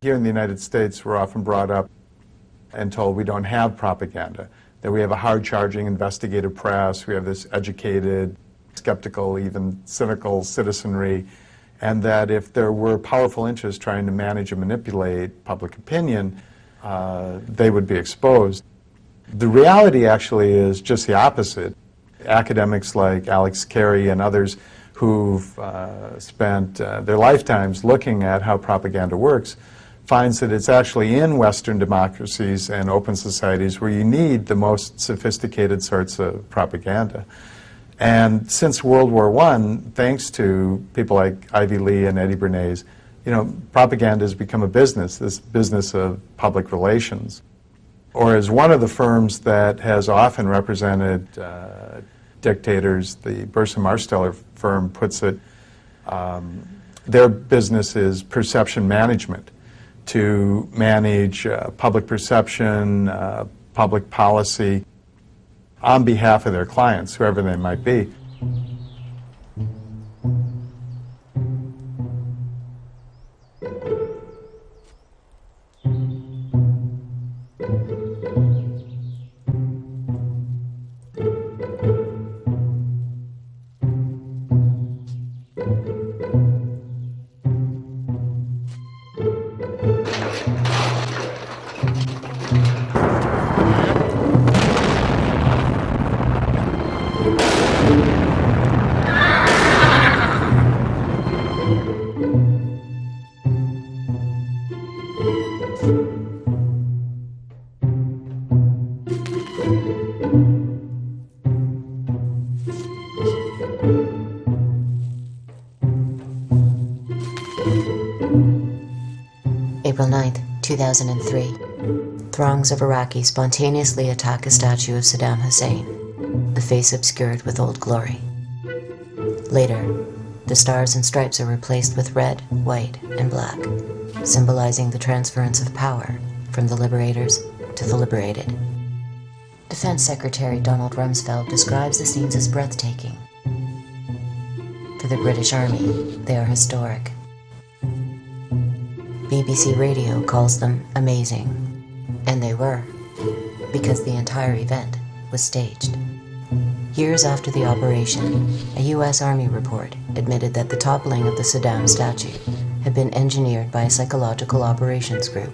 Here in the United States, we're often brought up and told we don't have propaganda, that we have a hard-charging investigative press, we have this educated, skeptical, even cynical citizenry, and that if there were powerful interests trying to manage and manipulate public opinion, they would be exposed. The reality actually is just the opposite. Academics like Alex Carey and others who've spent their lifetimes looking at how propaganda works finds that it's actually in Western democracies and open societies where you need the most sophisticated sorts of propaganda. And since World War I, thanks to people like Ivy Lee and Eddie Bernays, propaganda has become a business, this business of public relations. Or as one of the firms that has often represented dictators, the Burson Marsteller firm puts it, their business is perception management, to manage public perception, public policy on behalf of their clients, whoever they might be. April 9th, 2003. Throngs of Iraqis spontaneously attack a statue of Saddam Hussein, the face obscured with Old Glory. Later, the stars and stripes are replaced with red, white, and black, symbolizing the transference of power from the liberators to the liberated. Defense Secretary Donald Rumsfeld describes the scenes as breathtaking. For the British Army, they are historic. BBC Radio calls them amazing. And they were, because the entire event was staged. Years after the operation, a U.S. Army report admitted that the toppling of the Saddam statue had been engineered by a psychological operations group.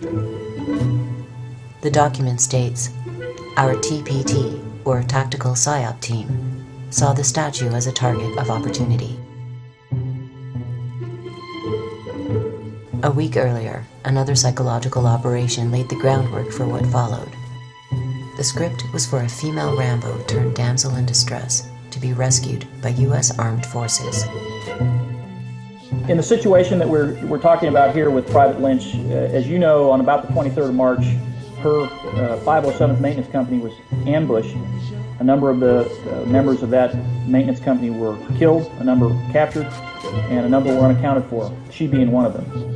The document states, "Our TPT, or Tactical PSYOP team, saw the statue as a target of opportunity." A week earlier, another psychological operation laid the groundwork for what followed. The script was for a female Rambo turned damsel in distress to be rescued by U.S. armed forces. In the situation that we're talking about here with Private Lynch, as you know, on about the 23rd of March, her 507th Maintenance Company was ambushed. A number of the members of that maintenance company were killed, a number captured, and a number were unaccounted for, she being one of them.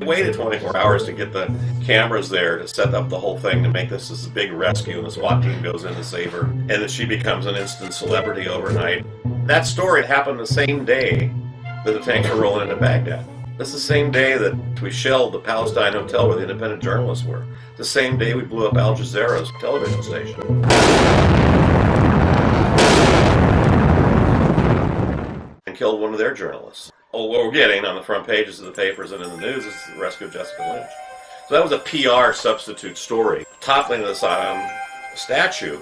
We waited 24 hours to get the cameras there to set up the whole thing to make this a big rescue, and the SWAT team goes in to save her, and that she becomes an instant celebrity overnight. That story happened the same day that the tanks were rolling into Baghdad. That's the same day that we shelled the Palestine hotel where the independent journalists were. The same day we blew up Al Jazeera's television station. And killed one of their journalists. Oh, what we're getting on the front pages of the papers and in the news is the rescue of Jessica Lynch. So that was a PR substitute story. Toppling of the Saddam statue,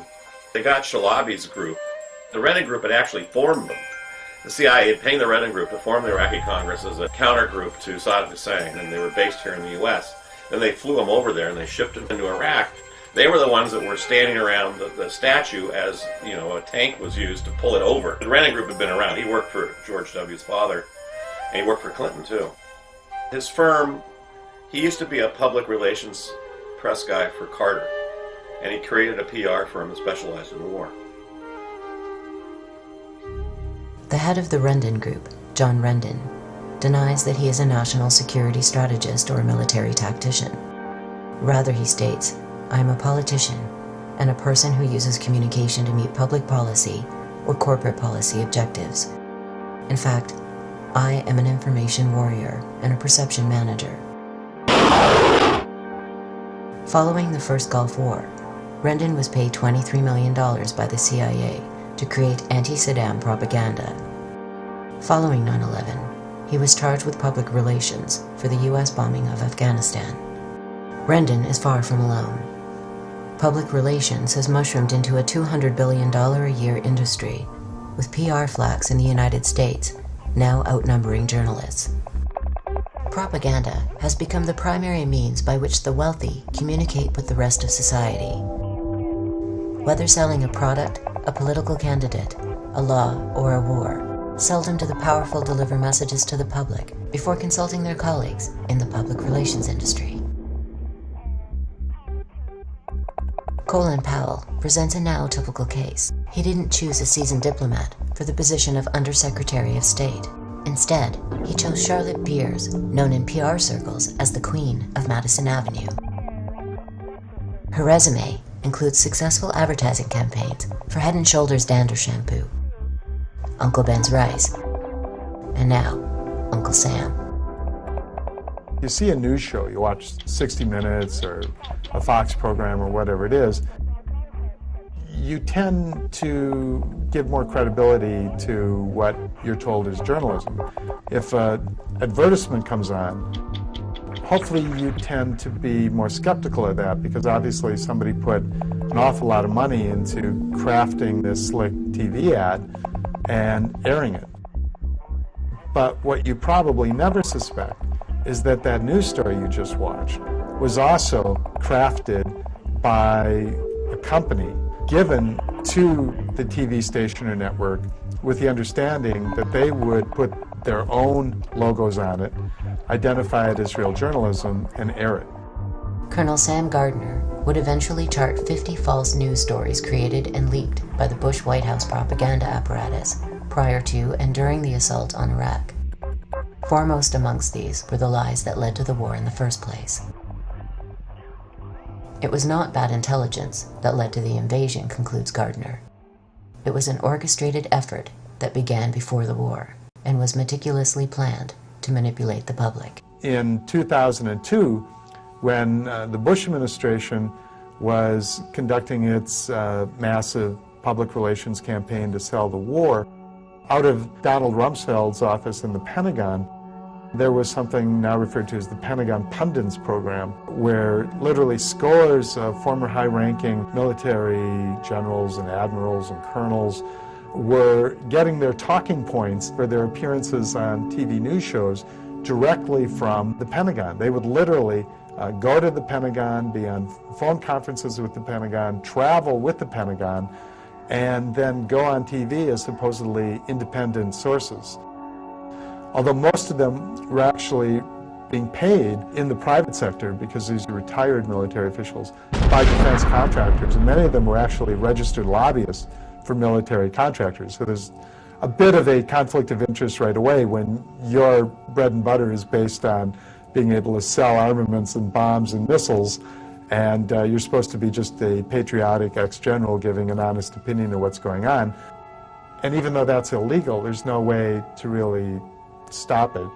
they got Shalabi's group. The Rennan group had actually formed them. The CIA had paid the Rennan group to form the Iraqi Congress as a counter group to Saddam Hussein, and they were based here in the U.S. Then they flew them over there and they shipped them into Iraq. They were the ones that were standing around the statue as, a tank was used to pull it over. The Rennan group had been around. He worked for George W.'s father. And he worked for Clinton, too. His firm, he used to be a public relations press guy for Carter. And he created a PR firm that specialized in war. The head of the Rendon Group, John Rendon, denies that he is a national security strategist or a military tactician. Rather, he states, "I am a politician and a person who uses communication to meet public policy or corporate policy objectives. In fact, I am an information warrior and a perception manager." Following the first Gulf War, Rendon was paid $23 million by the CIA to create anti-Saddam propaganda. Following 9/11, he was charged with public relations for the U.S. bombing of Afghanistan. Rendon is far from alone. Public relations has mushroomed into a $200 billion a year industry, with PR flacks in the United States now outnumbering journalists. Propaganda has become the primary means by which the wealthy communicate with the rest of society. Whether selling a product, a political candidate, a law, or a war, seldom do the powerful deliver messages to the public before consulting their colleagues in the public relations industry. Colin Powell presents a now typical case. He didn't choose a seasoned diplomat for the position of Undersecretary of State. Instead, he chose Charlotte Beers, known in PR circles as the Queen of Madison Avenue. Her resume includes successful advertising campaigns for Head & Shoulders Dander Shampoo, Uncle Ben's Rice, and now Uncle Sam. You see a news show, you watch 60 Minutes or a Fox program or whatever it is, you tend to give more credibility to what you're told is journalism. If an advertisement comes on, hopefully you tend to be more skeptical of that because obviously somebody put an awful lot of money into crafting this slick TV ad and airing it. But what you probably never suspect is that that news story you just watched was also crafted by a company given to the TV station or network with the understanding that they would put their own logos on it, identify it as real journalism, and air it. Colonel Sam Gardner would eventually chart 50 false news stories created and leaked by the Bush White House propaganda apparatus prior to and during the assault on Iraq. Foremost amongst these were the lies that led to the war in the first place. It was not bad intelligence that led to the invasion, concludes Gardner. It was an orchestrated effort that began before the war and was meticulously planned to manipulate the public. In 2002, when the Bush administration was conducting its massive public relations campaign to sell the war, out of Donald Rumsfeld's office in the Pentagon, there was something now referred to as the Pentagon Pundits program, where literally scores of former high-ranking military generals and admirals and colonels were getting their talking points for their appearances on TV news shows directly from the Pentagon. They would literally go to the Pentagon, be on phone conferences with the Pentagon, travel with the Pentagon, and then go on TV as supposedly independent sources. Although most of them were actually being paid in the private sector because these are retired military officials by defense contractors, and many of them were actually registered lobbyists for military contractors. So there's a bit of a conflict of interest right away when your bread and butter is based on being able to sell armaments and bombs and missiles, and you're supposed to be just a patriotic ex-general giving an honest opinion of what's going on. And even though that's illegal, there's no way to really stop it.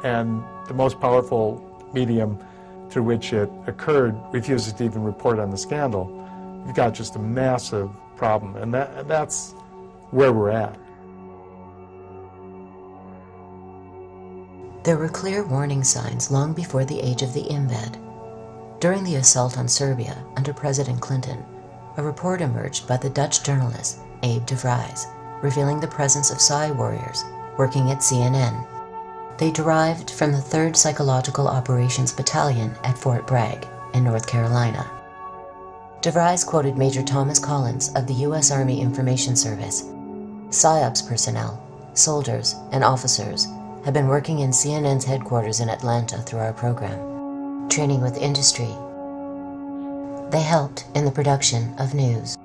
And the most powerful medium through which it occurred refuses to even report on the scandal. You've got just a massive problem, and that's where we're at. There were clear warning signs long before the age of the embed. During the assault on Serbia under President Clinton, a report emerged by the Dutch journalist Abe de Vries, revealing the presence of Psy warriors working at CNN. They derived from the 3rd Psychological Operations Battalion at Fort Bragg in North Carolina. De Vries quoted Major Thomas Collins of the U.S. Army Information Service. PSYOPs personnel, soldiers, and officers have been working in CNN's headquarters in Atlanta through our program, training with industry. They helped in the production of news.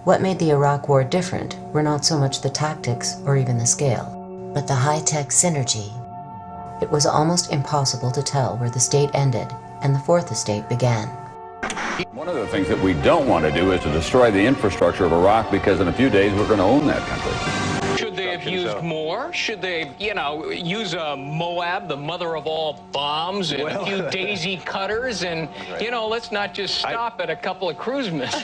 What made the Iraq War different were not so much the tactics or even the scale, but the high-tech synergy. It was almost impossible to tell where the state ended and the Fourth Estate began. One of the things that we don't want to do is to destroy the infrastructure of Iraq, because in a few days we're going to own that country. Should they have used more? Should they, use a Moab, the mother of all bombs, and a few daisy cutters, and, let's not just stop at a couple of cruise missiles.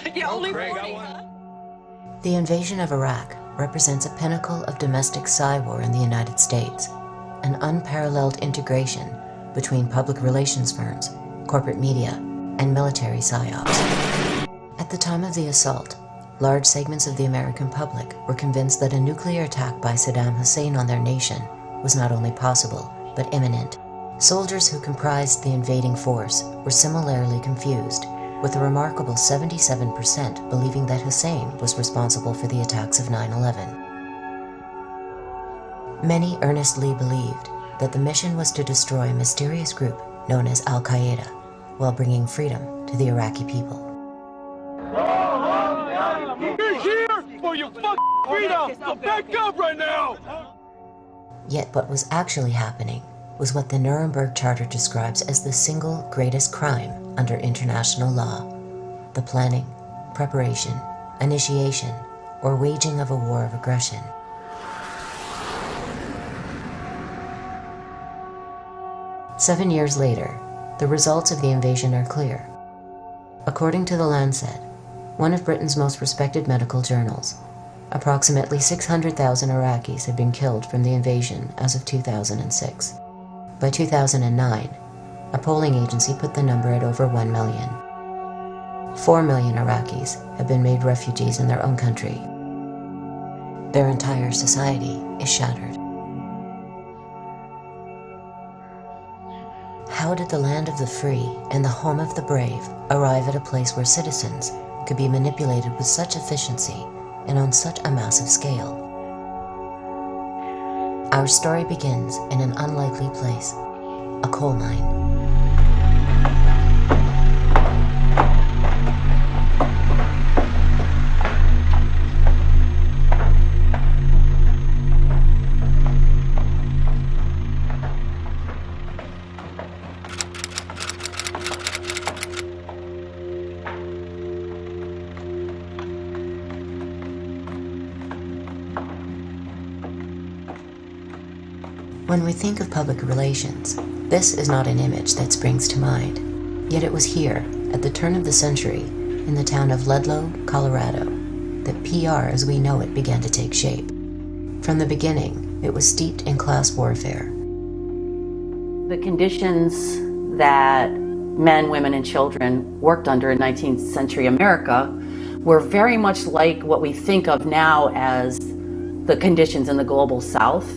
The invasion of Iraq represents a pinnacle of domestic Psywar in the United States, an unparalleled integration between public relations firms, corporate media, and military psyops. At the time of the assault, large segments of the American public were convinced that a nuclear attack by Saddam Hussein on their nation was not only possible, but imminent. Soldiers who comprised the invading force were similarly confused, with a remarkable 77% believing that Hussein was responsible for the attacks of 9/11. Many earnestly believed that the mission was to destroy a mysterious group known as Al-Qaeda, while bringing freedom to the Iraqi people. We're here for your fucking freedom! So back up right now! Yet what was actually happening was what the Nuremberg Charter describes as the single greatest crime under international law: the planning, preparation, initiation, or waging of a war of aggression. Seven years later, the results of the invasion are clear. According to The Lancet, one of Britain's most respected medical journals, approximately 600,000 Iraqis had been killed from the invasion as of 2006. By 2009, a polling agency put the number at over 1 million. 4 million Iraqis have been made refugees in their own country. Their entire society is shattered. How did the land of the free and the home of the brave arrive at a place where citizens could be manipulated with such efficiency and on such a massive scale? Our story begins in an unlikely place, a coal mine. When we think of public relations, this is not an image that springs to mind. Yet it was here, at the turn of the century, in the town of Ludlow, Colorado, that PR as we know it began to take shape. From the beginning, it was steeped in class warfare. The conditions that men, women, and children worked under in 19th century America were very much like what we think of now as the conditions in the global South,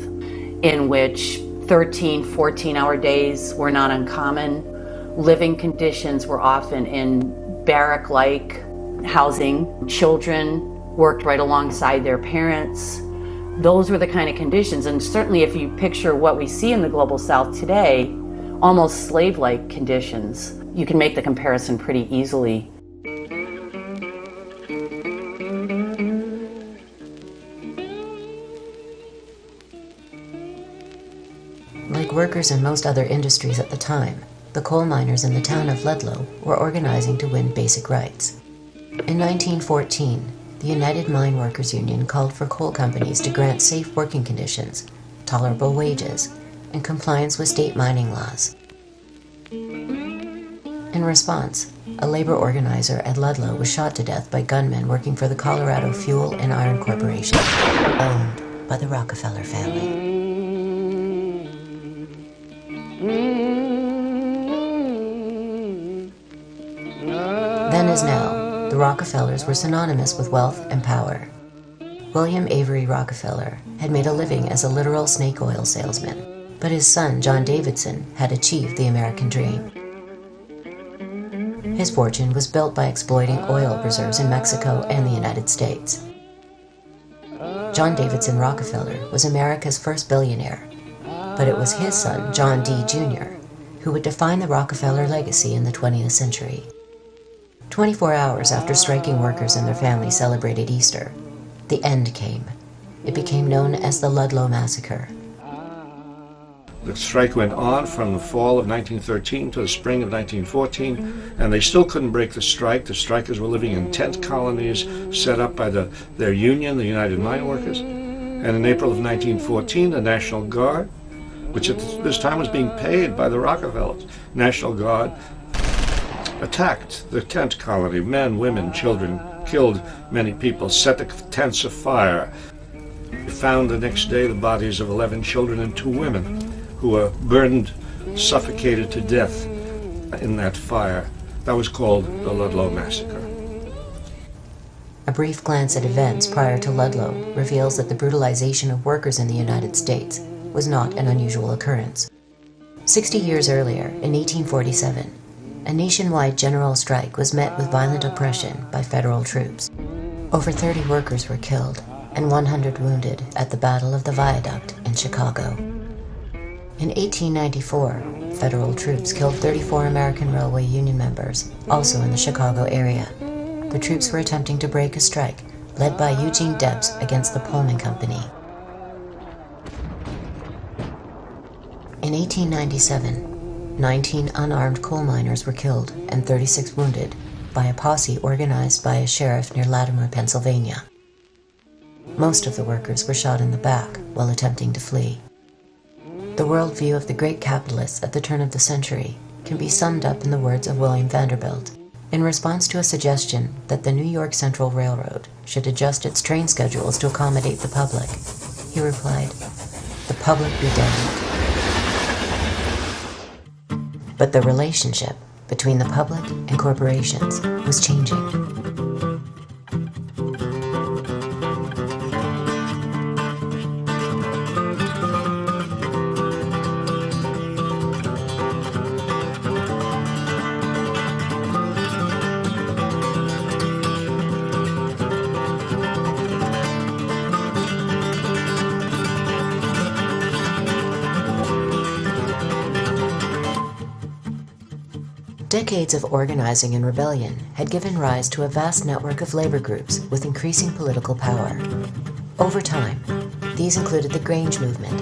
in which 13, 14-hour days were not uncommon. Living conditions were often in barrack-like housing. Children worked right alongside their parents. Those were the kind of conditions, and certainly if you picture what we see in the global South today, almost slave-like conditions, you can make the comparison pretty easily. Like workers in most other industries at the time, the coal miners in the town of Ludlow were organizing to win basic rights. In 1914, the United Mine Workers Union called for coal companies to grant safe working conditions, tolerable wages, and compliance with state mining laws. In response, a labor organizer at Ludlow was shot to death by gunmen working for the Colorado Fuel and Iron Corporation, owned by the Rockefeller family. Then as now, the Rockefellers were synonymous with wealth and power. William Avery Rockefeller had made a living as a literal snake oil salesman, but his son, John Davidson, had achieved the American dream. His fortune was built by exploiting oil reserves in Mexico and the United States. John Davidson Rockefeller was America's first billionaire, but it was his son, John D. Jr., who would define the Rockefeller legacy in the 20th century. 24 hours after striking workers and their families celebrated Easter, the end came. It became known as the Ludlow Massacre. The strike went on from the fall of 1913 to the spring of 1914, and they still couldn't break the strike. The strikers were living in tent colonies set up by their union, the United Mine Workers. And in April of 1914, the National Guard, which at this time was being paid by the Rockefellers, National Guard attacked the tent colony. Men, women, children, killed many people, set the tents afire. We found the next day the bodies of 11 children and 2 women who were burned, suffocated to death in that fire. That was called the Ludlow Massacre. A brief glance at events prior to Ludlow reveals that the brutalization of workers in the United States was not an unusual occurrence. 60 years earlier, in 1847, a nationwide general strike was met with violent oppression by federal troops. Over 30 workers were killed and 100 wounded at the Battle of the Viaduct in Chicago. In 1894, federal troops killed 34 American Railway Union members, also in the Chicago area. The troops were attempting to break a strike led by Eugene Debs against the Pullman Company. In 1897, 19 unarmed coal miners were killed and 36 wounded by a posse organized by a sheriff near Latimer, Pennsylvania. Most of the workers were shot in the back while attempting to flee. The worldview of the great capitalists at the turn of the century can be summed up in the words of William Vanderbilt. In response to a suggestion that the New York Central Railroad should adjust its train schedules to accommodate the public, he replied, "The public be damned." But the relationship between the public and corporations was changing. Decades of organizing and rebellion had given rise to a vast network of labor groups with increasing political power. Over time, these included the Grange Movement,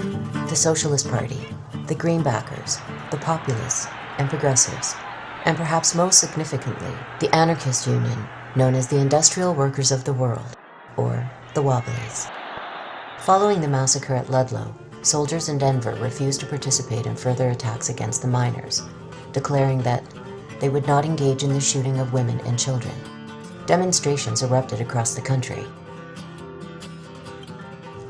the Socialist Party, the Greenbackers, the Populists, and Progressives, and perhaps most significantly, the anarchist union known as the Industrial Workers of the World, or the Wobblies. Following the massacre at Ludlow, soldiers in Denver refused to participate in further attacks against the miners, declaring that they would not engage in the shooting of women and children. Demonstrations erupted across the country.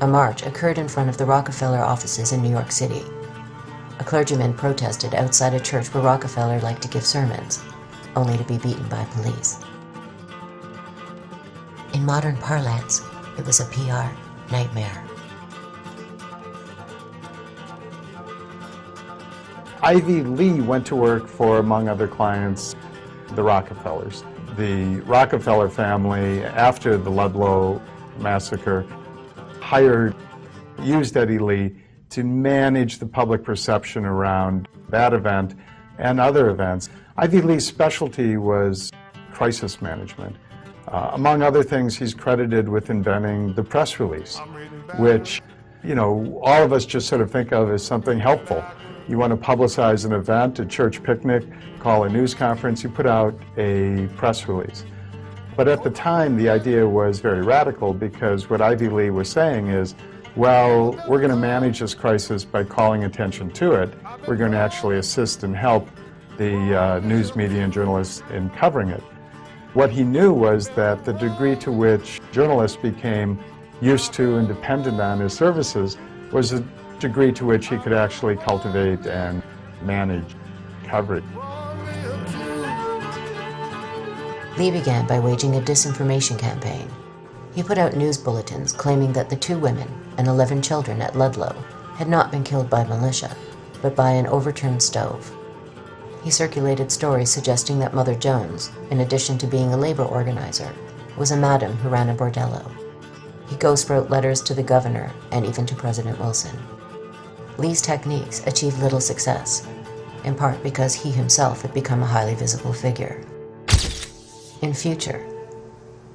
A march occurred in front of the Rockefeller offices in New York City. A clergyman protested outside a church where Rockefeller liked to give sermons, only to be beaten by police. In modern parlance, it was a PR nightmare. Ivy Lee went to work for, among other clients, the Rockefellers. The Rockefeller family, after the Ludlow massacre, used Eddie Lee to manage the public perception around that event and other events. Ivy Lee's specialty was crisis management. Among other things, he's credited with inventing the press release, which, all of us just sort of think of as something helpful. You want to publicize an event, a church picnic, call a news conference, you put out a press release. But at the time, the idea was very radical because what Ivy Lee was saying is, well, we're going to manage this crisis by calling attention to it. We're going to actually assist and help the news media and journalists in covering it. What he knew was that the degree to which journalists became used to and dependent on his services was the degree to which he could actually cultivate and manage coverage. Lee began by waging a disinformation campaign. He put out news bulletins claiming that the 2 women and 11 children at Ludlow had not been killed by militia, but by an overturned stove. He circulated stories suggesting that Mother Jones, in addition to being a labor organizer, was a madam who ran a bordello. He ghost wrote letters to the governor and even to President Wilson. Lee's techniques achieved little success, in part because he himself had become a highly visible figure. In future,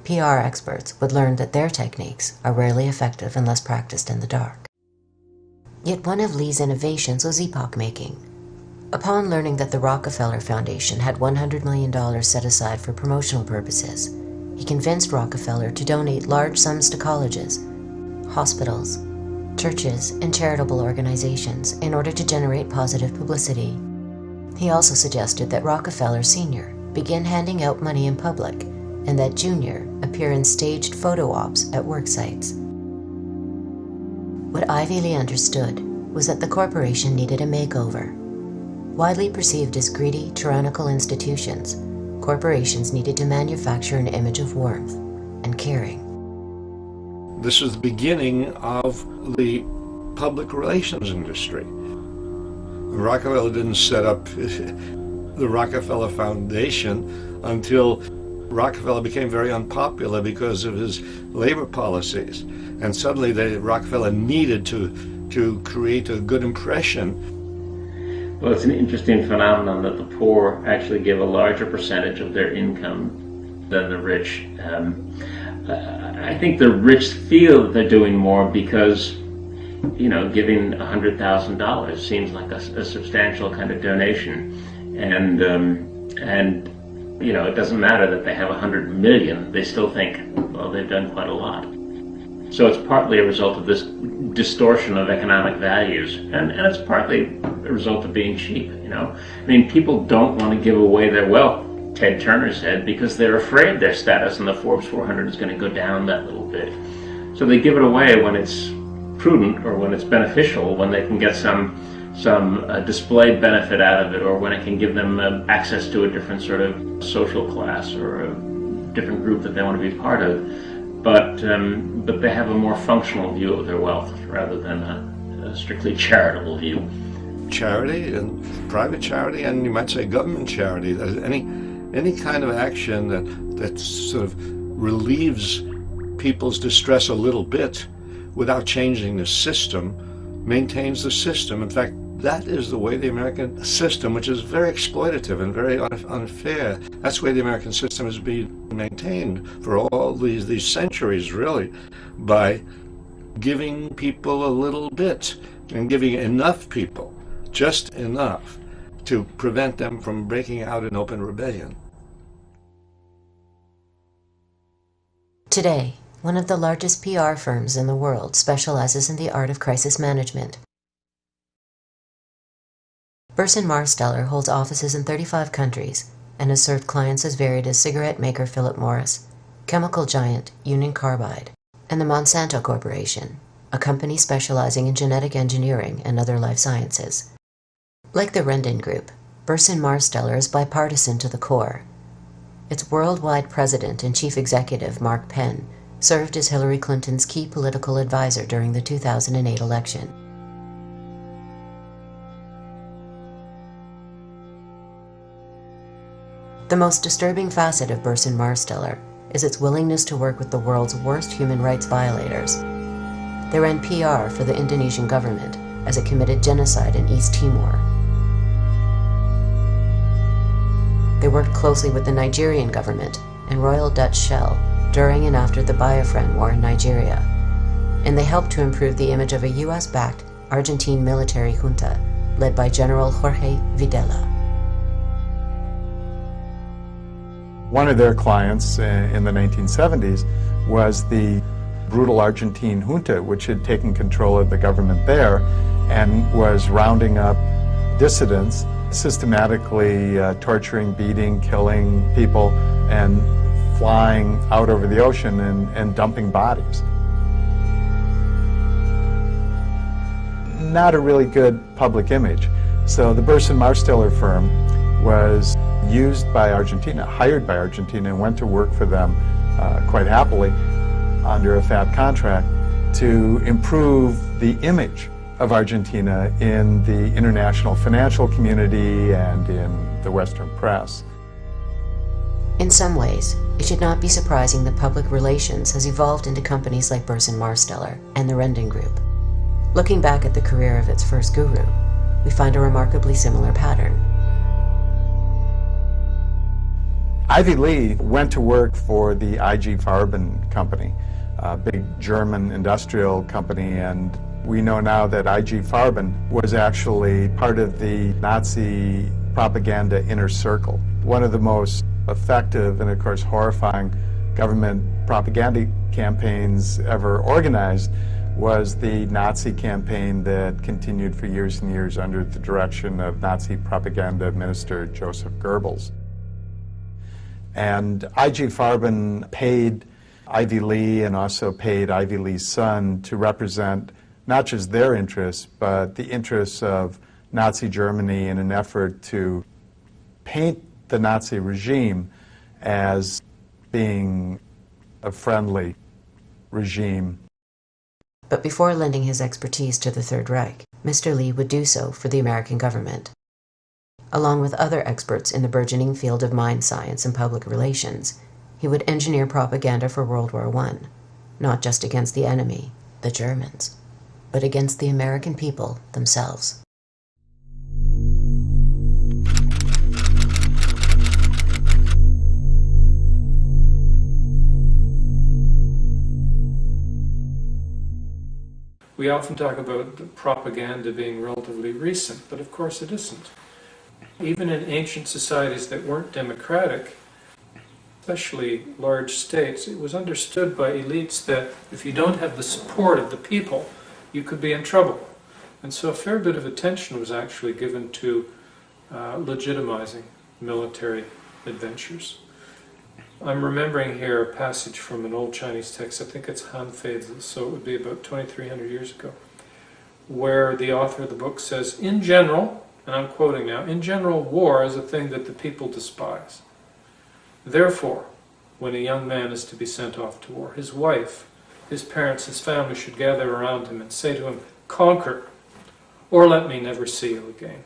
PR experts would learn that their techniques are rarely effective unless practiced in the dark. Yet one of Lee's innovations was epoch-making. Upon learning that the Rockefeller Foundation had $100 million set aside for promotional purposes, he convinced Rockefeller to donate large sums to colleges, hospitals, churches, and charitable organizations in order to generate positive publicity. He also suggested that Rockefeller Sr. begin handing out money in public and that Jr. appear in staged photo ops at work sites. What Ivy Lee understood was that the corporation needed a makeover. Widely perceived as greedy, tyrannical institutions, corporations needed to manufacture an image of warmth and caring. This was the beginning of the public relations industry. Rockefeller didn't set up the Rockefeller Foundation until Rockefeller became very unpopular because of his labor policies. And suddenly Rockefeller needed to create a good impression. Well, it's an interesting phenomenon that the poor actually give a larger percentage of their income than the rich. I think the rich feel that they're doing more because, giving $100,000 seems like a substantial kind of donation, and it doesn't matter that they have 100 million. They still think, well, they've done quite a lot. So it's partly a result of this distortion of economic values, and it's partly a result of being cheap. People don't want to give away their wealth, Ted Turner said, because they're afraid their status in the Forbes 400 is going to go down that little bit. So they give it away when it's prudent or when it's beneficial, when they can get some displayed benefit out of it, or when it can give them access to a different sort of social class or a different group that they want to be part of. But they have a more functional view of their wealth rather than a strictly charitable view. Charity, and private charity, and you might say government charity, any kind of action that sort of relieves people's distress a little bit without changing the system, maintains the system. In fact, that is the way the American system, which is very exploitative and very unfair, that's the way the American system has been maintained for all these centuries, really, by giving people a little bit and giving enough people, just enough, to prevent them from breaking out in open rebellion. Today, one of the largest PR firms in the world specializes in the art of crisis management. Burson Marsteller holds offices in 35 countries and has served clients as varied as cigarette maker Philip Morris, chemical giant Union Carbide, and the Monsanto Corporation, a company specializing in genetic engineering and other life sciences. Like the Rendon Group, Burson Marsteller is bipartisan to the core. Its worldwide president and chief executive, Mark Penn, served as Hillary Clinton's key political advisor during the 2008 election. The most disturbing facet of Burson Marsteller is its willingness to work with the world's worst human rights violators. They ran PR for the Indonesian government as it committed genocide in East Timor. They worked closely with the Nigerian government and Royal Dutch Shell during and after the Biafran War in Nigeria, and they helped to improve the image of a US-backed Argentine military junta led by General Jorge Videla. One of their clients in the 1970s was the brutal Argentine junta, which had taken control of the government there and was rounding up dissidents, systematically torturing, beating, killing people, and flying out over the ocean and dumping bodies. Not a really good public image. So the Burson Marsteller firm was used by Argentina, hired by Argentina, and went to work for them quite happily under a fat contract to improve the image of Argentina in the international financial community and in the Western press. In some ways, it should not be surprising that public relations has evolved into companies like Burson Marsteller and the Rendon Group. Looking back at the career of its first guru, we find a remarkably similar pattern. Ivy Lee went to work for the IG Farben company, a big German industrial company, and we know now that IG Farben was actually part of the Nazi propaganda inner circle. One of the most effective and, of course, horrifying government propaganda campaigns ever organized was the Nazi campaign that continued for years and years under the direction of Nazi propaganda minister Joseph Goebbels. And I.G. Farben paid Ivy Lee and also paid Ivy Lee's son to represent not just their interests, but the interests of Nazi Germany in an effort to paint the Nazi regime as being a friendly regime. But before lending his expertise to the Third Reich, Mr. Lee would do so for the American government. Along with other experts in the burgeoning field of mind science and public relations, he would engineer propaganda for World War I, not just against the enemy, the Germans, but against the American people themselves. We often talk about the propaganda being relatively recent, but of course it isn't. Even in ancient societies that weren't democratic, especially large states, it was understood by elites that if you don't have the support of the people, you could be in trouble. And so a fair bit of attention was actually given to legitimizing military adventures. I'm remembering here a passage from an old Chinese text, I think it's Han Fei, so it would be about 2,300 years ago, where the author of the book says, in general, and I'm quoting now, in general, war is a thing that the people despise. Therefore, when a young man is to be sent off to war, his wife, his parents, his family should gather around him and say to him, conquer, or let me never see you again.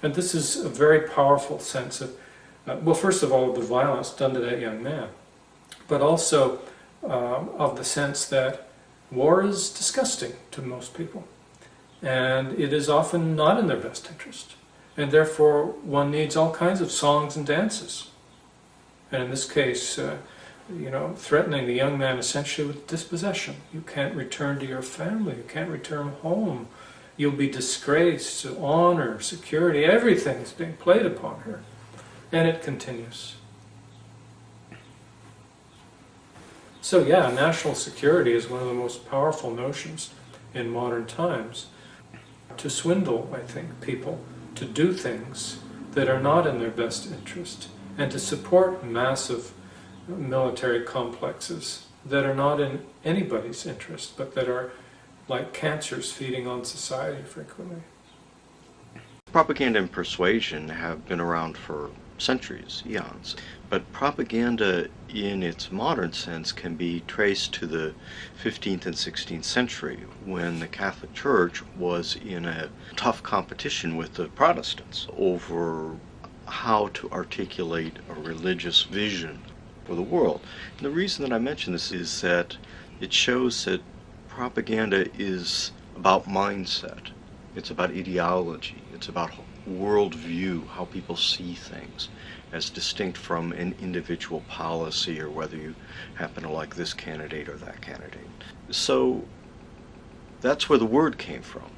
And this is a very powerful sense of, well, first of all, the violence done to that young man, but also of the sense that war is disgusting to most people, and it is often not in their best interest, and therefore one needs all kinds of songs and dances. And in this case, threatening the young man essentially with dispossession. You can't return to your family, you can't return home, you'll be disgraced, honor, security, everything is being played upon her. And it continues. So yeah, national security is one of the most powerful notions in modern times to swindle, I think, people to do things that are not in their best interest and to support massive military complexes that are not in anybody's interest but that are like cancers feeding on society frequently. Propaganda and persuasion have been around for centuries, eons, but propaganda in its modern sense can be traced to the 15th and 16th century when the Catholic Church was in a tough competition with the Protestants over how to articulate a religious vision for the world. And the reason that I mention this is that it shows that propaganda is about mindset, it's about ideology, it's about worldview, how people see things, as distinct from an individual policy or whether you happen to like this candidate or that candidate. So that's where the word came from,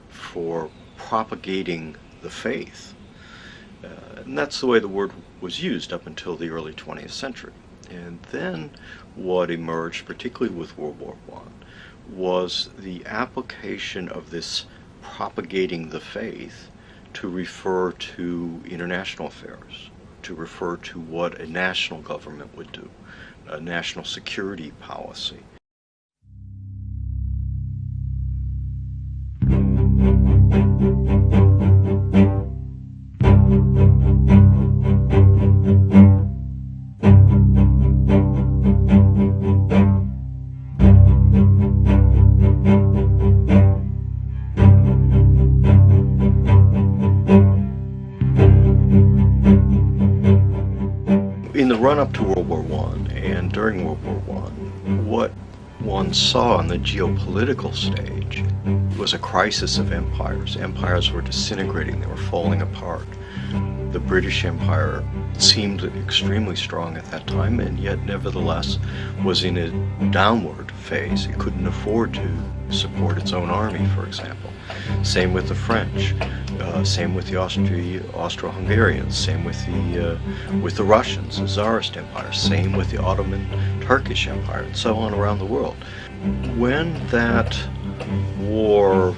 for propagating the faith. And that's the way the word was used up until the early 20th century. And then what emerged, particularly with World War I, was the application of this propagating the faith to refer to international affairs, to refer to what a national government would do, a national security policy. Up to World War I and during World War I, what one saw on the geopolitical stage was a crisis of empires. Empires were disintegrating, they were falling apart. The British Empire seemed extremely strong at that time and yet nevertheless was in a downward phase. It couldn't afford to support its own army, for example. Same with the French. Same with the Austro-Hungarians, same with the Russians, the Tsarist Empire, same with the Ottoman Turkish Empire, and so on around the world. When that war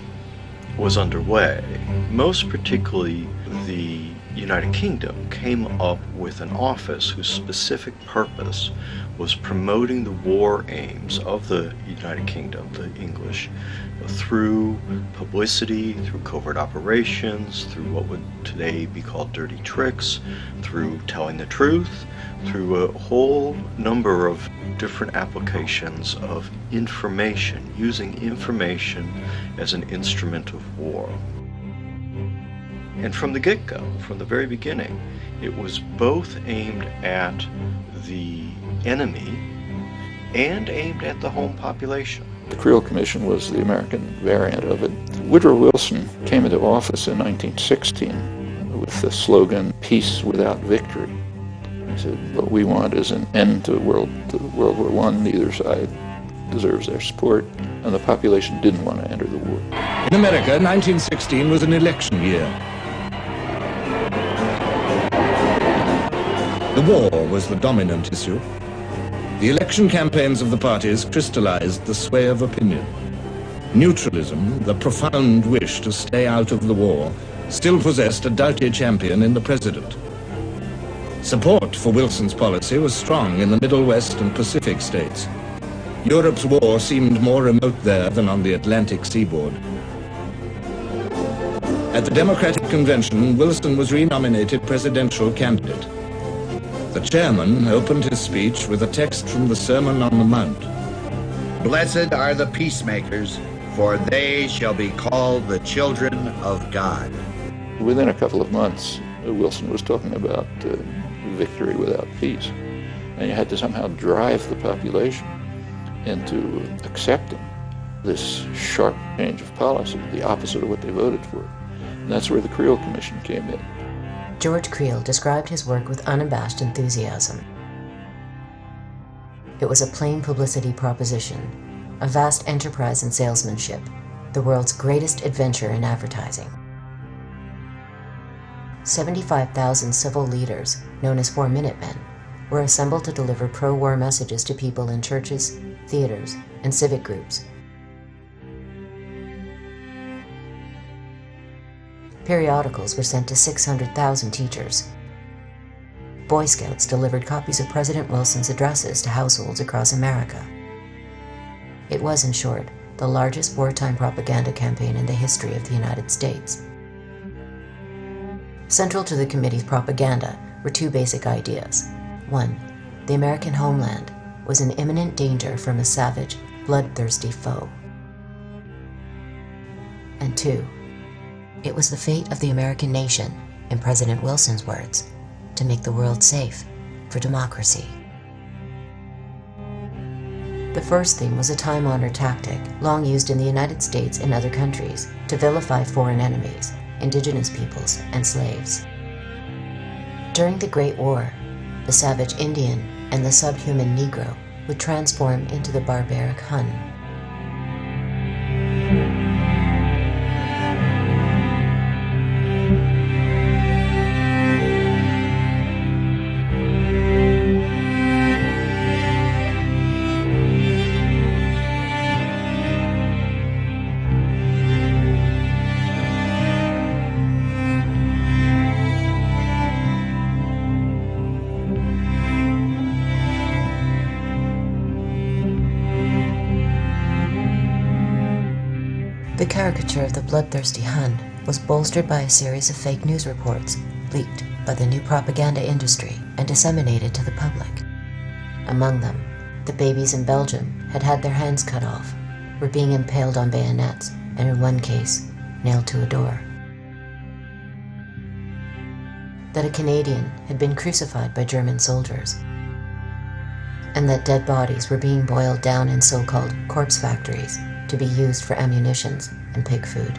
was underway, most particularly the United Kingdom came up with an office whose specific purpose was promoting the war aims of the United Kingdom, the English, through publicity, through covert operations, through what would today be called dirty tricks, through telling the truth, through a whole number of different applications of information, using information as an instrument of war. And from the get-go, from the very beginning, it was both aimed at the enemy and aimed at the home population. The Creel Commission was the American variant of it. Woodrow Wilson came into office in 1916 with the slogan, "Peace without victory." He said, what we want is an end to World War I. Neither side deserves their support, and the population didn't want to enter the war. In America, 1916 was an election year. The war was the dominant issue. The election campaigns of the parties crystallized the sway of opinion. Neutralism, the profound wish to stay out of the war, still possessed a doughty champion in the president. Support for Wilson's policy was strong in the Middle West and Pacific states. Europe's war seemed more remote there than on the Atlantic seaboard. At the Democratic Convention, Wilson was renominated presidential candidate. The chairman opened his speech with a text from the Sermon on the Mount. Blessed are the peacemakers, for they shall be called the children of God. Within a couple of months, Wilson was talking about victory without peace. And you had to somehow drive the population into accepting this sharp change of policy, the opposite of what they voted for. And that's where the Creel Commission came in. George Creel described his work with unabashed enthusiasm. It was a plain publicity proposition, a vast enterprise in salesmanship, the world's greatest adventure in advertising. 75,000 civil leaders, known as 4 Minutemen, were assembled to deliver pro-war messages to people in churches, theaters, and civic groups. Periodicals were sent to 600,000 teachers. Boy Scouts delivered copies of President Wilson's addresses to households across America. It was, in short, the largest wartime propaganda campaign in the history of the United States. Central to the committee's propaganda were 2 basic ideas. 1, the American homeland was in imminent danger from a savage, bloodthirsty foe. And 2, it was the fate of the American nation, in President Wilson's words, to make the world safe for democracy. The first theme was a time-honored tactic, long used in the United States and other countries, to vilify foreign enemies, indigenous peoples, and slaves. During the Great War, the savage Indian and the subhuman Negro would transform into the barbaric Hun. The caricature of the bloodthirsty Hun was bolstered by a series of fake news reports leaked by the new propaganda industry and disseminated to the public. Among them, the babies in Belgium had had their hands cut off, were being impaled on bayonets, and in one case, nailed to a door. That a Canadian had been crucified by German soldiers, and that dead bodies were being boiled down in so-called corpse factories to be used for ammunitions and pig food.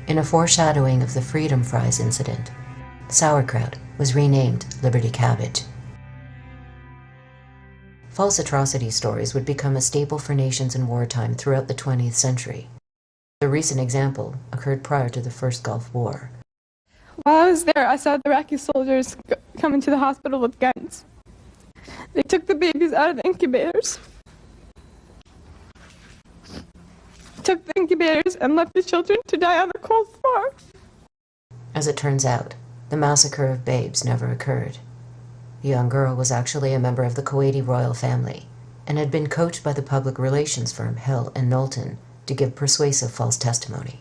In a foreshadowing of the Freedom Fries incident, sauerkraut was renamed Liberty Cabbage. False atrocity stories would become a staple for nations in wartime throughout the 20th century. A recent example occurred prior to the First Gulf War. While I was there, I saw the Iraqi soldiers come into the hospital with guns. They took the babies out of the incubators took the incubators and left the children to die on the cold floor. As it turns out, the massacre of babes never occurred. The young girl was actually a member of the Kuwaiti royal family and had been coached by the public relations firm Hill and Knowlton to give persuasive false testimony.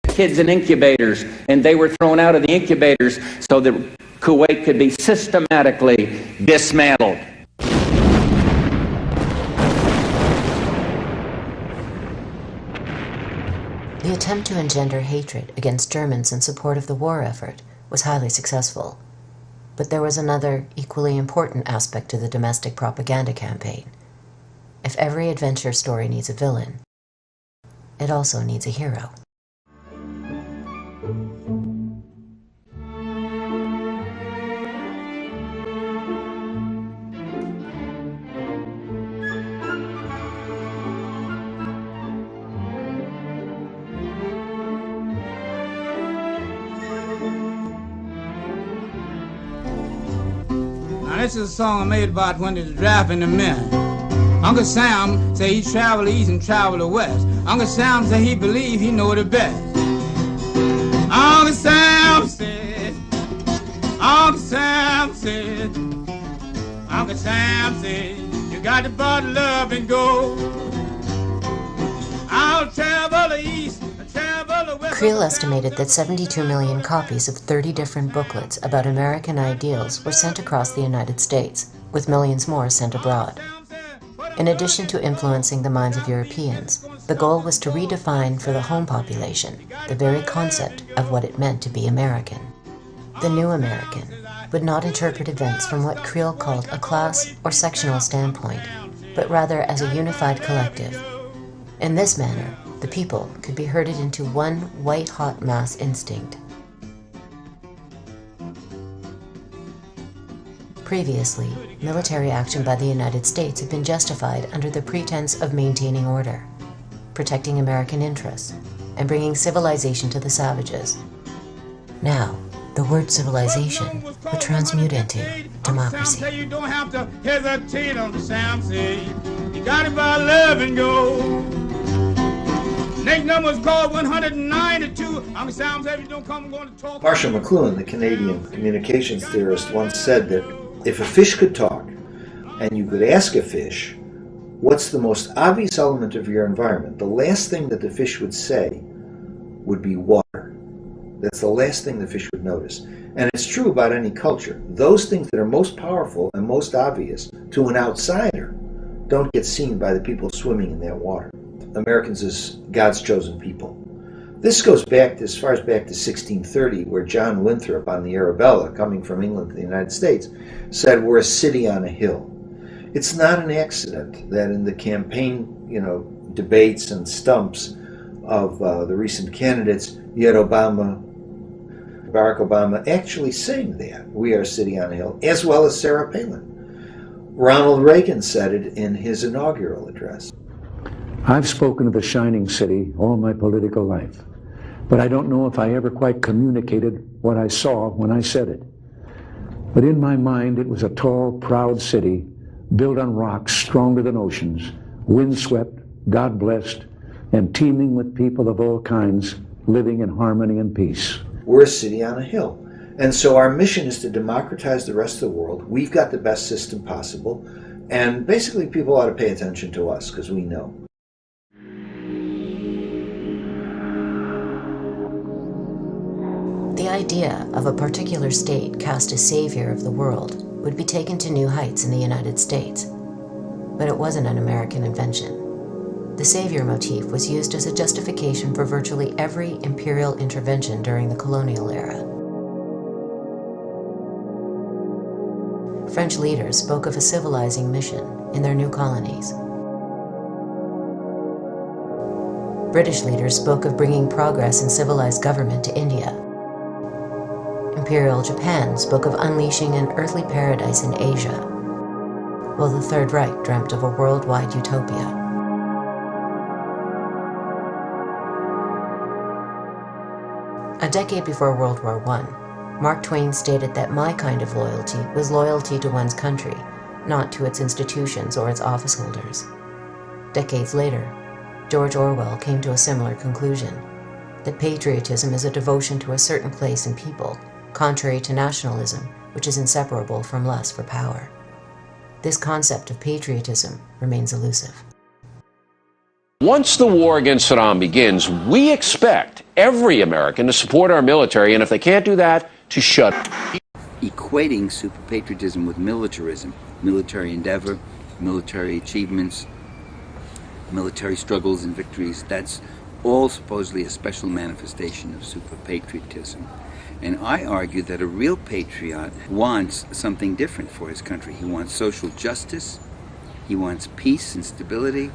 Kids in incubators, and they were thrown out of the incubators so that Kuwait could be systematically dismantled. The attempt to engender hatred against Germans in support of the war effort was highly successful. But there was another, equally important aspect to the domestic propaganda campaign. If every adventure story needs a villain, it also needs a hero. This is a song I made about when they was drafting the men. Uncle Sam say he travel east and travel west. Uncle Sam say he believe he know the best. Uncle Sam said, Uncle Sam said, Uncle Sam said, you got to bottle up and go. I'll travel the east. Creel estimated that 72 million copies of 30 different booklets about American ideals were sent across the United States, with millions more sent abroad. In addition to influencing the minds of Europeans, the goal was to redefine for the home population the very concept of what it meant to be American. The new American would not interpret events from what Creel called a class or sectional standpoint, but rather as a unified collective. In this manner, the people could be herded into one white-hot mass instinct. Previously, military action by the United States had been justified under the pretense of maintaining order, protecting American interests, and bringing civilization to the savages. Now, the word civilization would transmute into democracy. You don't have to hesitate on the Sam say. You got it by love and go. Next number is called 192. Marshall McLuhan, the Canadian communications theorist, once said that if a fish could talk, and you could ask a fish, what's the most obvious element of your environment? The last thing that the fish would say would be water. That's the last thing the fish would notice. And it's true about any culture. Those things that are most powerful and most obvious to an outsider don't get seen by the people swimming in that water. Americans as God's chosen people. This goes back as far as back to 1630, where John Winthrop on the Arabella, coming from England to the United States, said we're a city on a hill. It's not an accident that in the campaign, debates and stumps of the recent candidates, you had Barack Obama actually saying that, we are a city on a hill, as well as Sarah Palin. Ronald Reagan said it in his inaugural address. I've spoken of the shining city all my political life, but I don't know if I ever quite communicated what I saw when I said it. But in my mind, it was a tall, proud city built on rocks stronger than oceans, windswept, God-blessed, and teeming with people of all kinds living in harmony and peace. We're a city on a hill. And so our mission is to democratize the rest of the world. We've got the best system possible. And basically people ought to pay attention to us because we know. The idea of a particular state cast as savior of the world would be taken to new heights in the United States. But it wasn't an American invention. The savior motif was used as a justification for virtually every imperial intervention during the colonial era. French leaders spoke of a civilizing mission in their new colonies. British leaders spoke of bringing progress and civilized government to India. Imperial Japan spoke of unleashing an earthly paradise in Asia, while the Third Reich dreamt of a worldwide utopia. A decade before World War I, Mark Twain stated that my kind of loyalty was loyalty to one's country, not to its institutions or its office holders. Decades later, George Orwell came to a similar conclusion, that patriotism is a devotion to a certain place and people, contrary to nationalism, which is inseparable from lust for power. This concept of patriotism remains elusive. Once the war against Saddam begins, we expect every American to support our military, and if they can't do that, to shut up. Equating super patriotism with militarism, military endeavor, military achievements, military struggles and victories, that's all supposedly a special manifestation of super patriotism. And I argue that a real patriot wants something different for his country. He wants social justice, he wants peace and stability,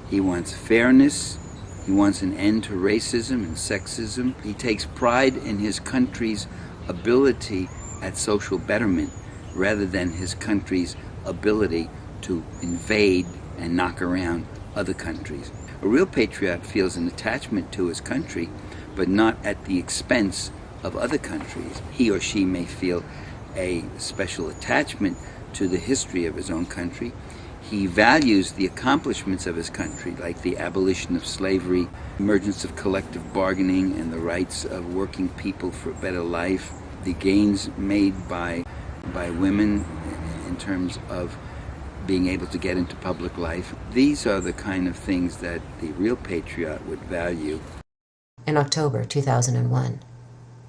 he wants fairness, he wants an end to racism and sexism. He takes pride in his country's ability at social betterment rather than his country's ability to invade and knock around other countries. A real patriot feels an attachment to his country, but not at the expense of other countries. He or she may feel a special attachment to the history of his own country. He values the accomplishments of his country, like the abolition of slavery, emergence of collective bargaining and the rights of working people for a better life, the gains made by women in terms of being able to get into public life. These are the kind of things that the real patriot would value. In October 2001,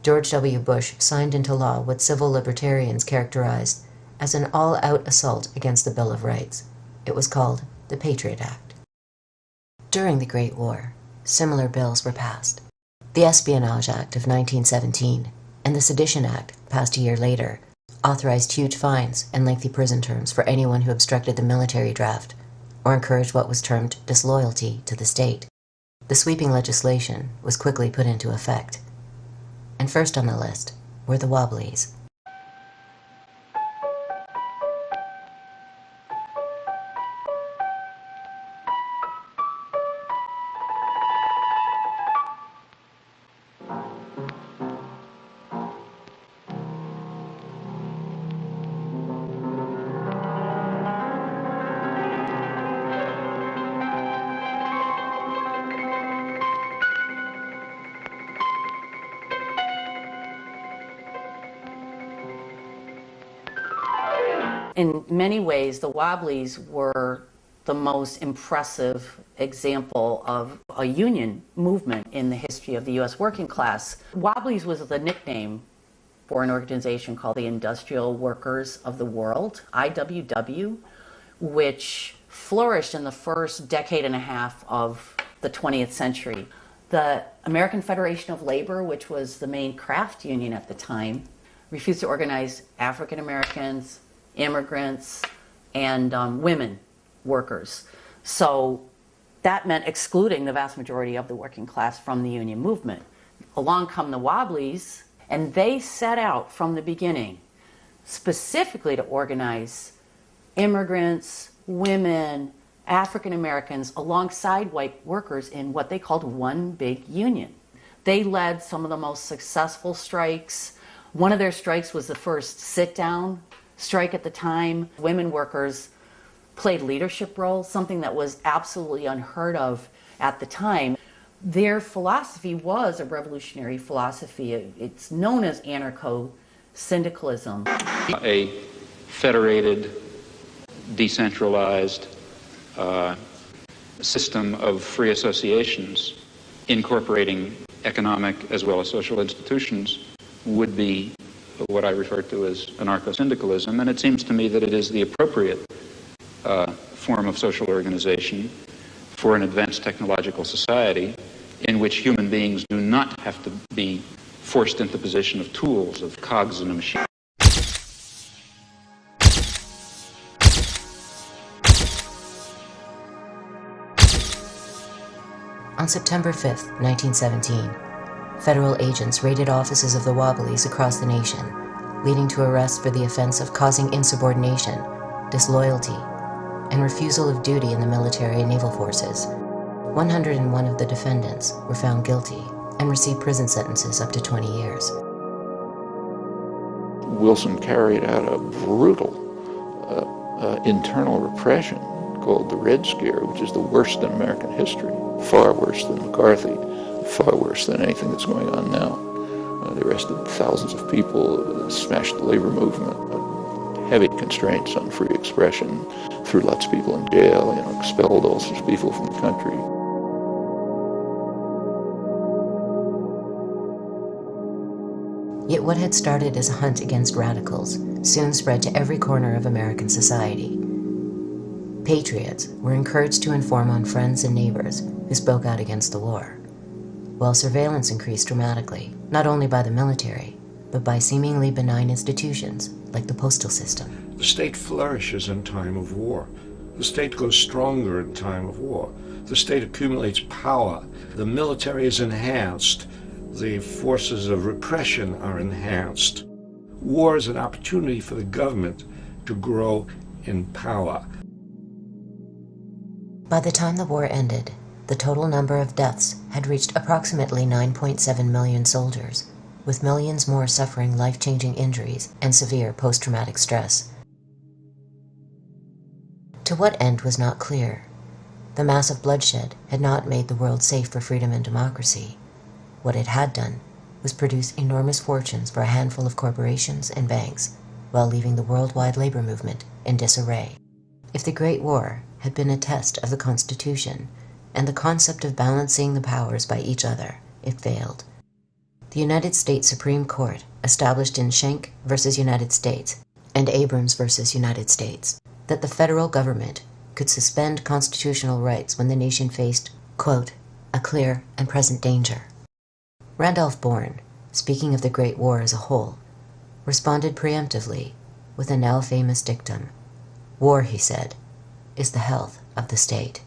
George W. Bush signed into law what civil libertarians characterized as an all-out assault against the Bill of Rights. It was called the Patriot Act. During the Great War, similar bills were passed. The Espionage Act of 1917 and the Sedition Act, passed a year later, authorized huge fines and lengthy prison terms for anyone who obstructed the military draft or encouraged what was termed disloyalty to the state. The sweeping legislation was quickly put into effect. And first on the list were the Wobblies. In many ways, the Wobblies were the most impressive example of a union movement in the history of the U.S. working class. Wobblies was the nickname for an organization called the Industrial Workers of the World, IWW, which flourished in the first decade and a half of the 20th century. The American Federation of Labor, which was the main craft union at the time, refused to organize African Americans, immigrants, and women workers. So that meant excluding the vast majority of the working class from the union movement. Along come the Wobblies, and they set out from the beginning specifically to organize immigrants, women, African Americans alongside white workers in what they called one big union. They led some of the most successful strikes. One of their strikes was the first sit-down strike at the time. Women workers played leadership roles, something that was absolutely unheard of at the time. Their philosophy was a revolutionary philosophy. It's known as anarcho-syndicalism. A federated, decentralized system of free associations incorporating economic as well as social institutions would be what I refer to as anarcho-syndicalism, and it seems to me that it is the appropriate form of social organization for an advanced technological society in which human beings do not have to be forced into the position of tools, of cogs in a machine. On September 5th, 1917, federal agents raided offices of the Wobblies across the nation, leading to arrests for the offense of causing insubordination, disloyalty, and refusal of duty in the military and naval forces. 101 of the defendants were found guilty and received prison sentences up to 20 years. Wilson carried out a brutal internal repression called the Red Scare, which is the worst in American history. far worse than McCarthy, far worse than anything that's going on now. They arrested thousands of people, smashed the labor movement, heavy constraints on free expression, threw lots of people in jail, expelled all sorts of people from the country. Yet what had started as a hunt against radicals soon spread to every corner of American society. Patriots were encouraged to inform on friends and neighbors who spoke out against the war, while surveillance increased dramatically, not only by the military, but by seemingly benign institutions like the postal system. The state flourishes in time of war. The state grows stronger in time of war. The state accumulates power. The military is enhanced. The forces of repression are enhanced. War is an opportunity for the government to grow in power. By the time the war ended, the total number of deaths had reached approximately 9.7 million soldiers, with millions more suffering life-changing injuries and severe post-traumatic stress. To what end was not clear. The massive bloodshed had not made the world safe for freedom and democracy. What it had done was produce enormous fortunes for a handful of corporations and banks, while leaving the worldwide labor movement in disarray. If the Great War had been a test of the Constitution and the concept of balancing the powers by each other, it failed. The United States Supreme Court, established in Schenck versus United States and Abrams versus United States, that the federal government could suspend constitutional rights when the nation faced, quote, a clear and present danger. Randolph Bourne, speaking of the Great War as a whole, responded preemptively with a now famous dictum. War, he said, is the health of the state.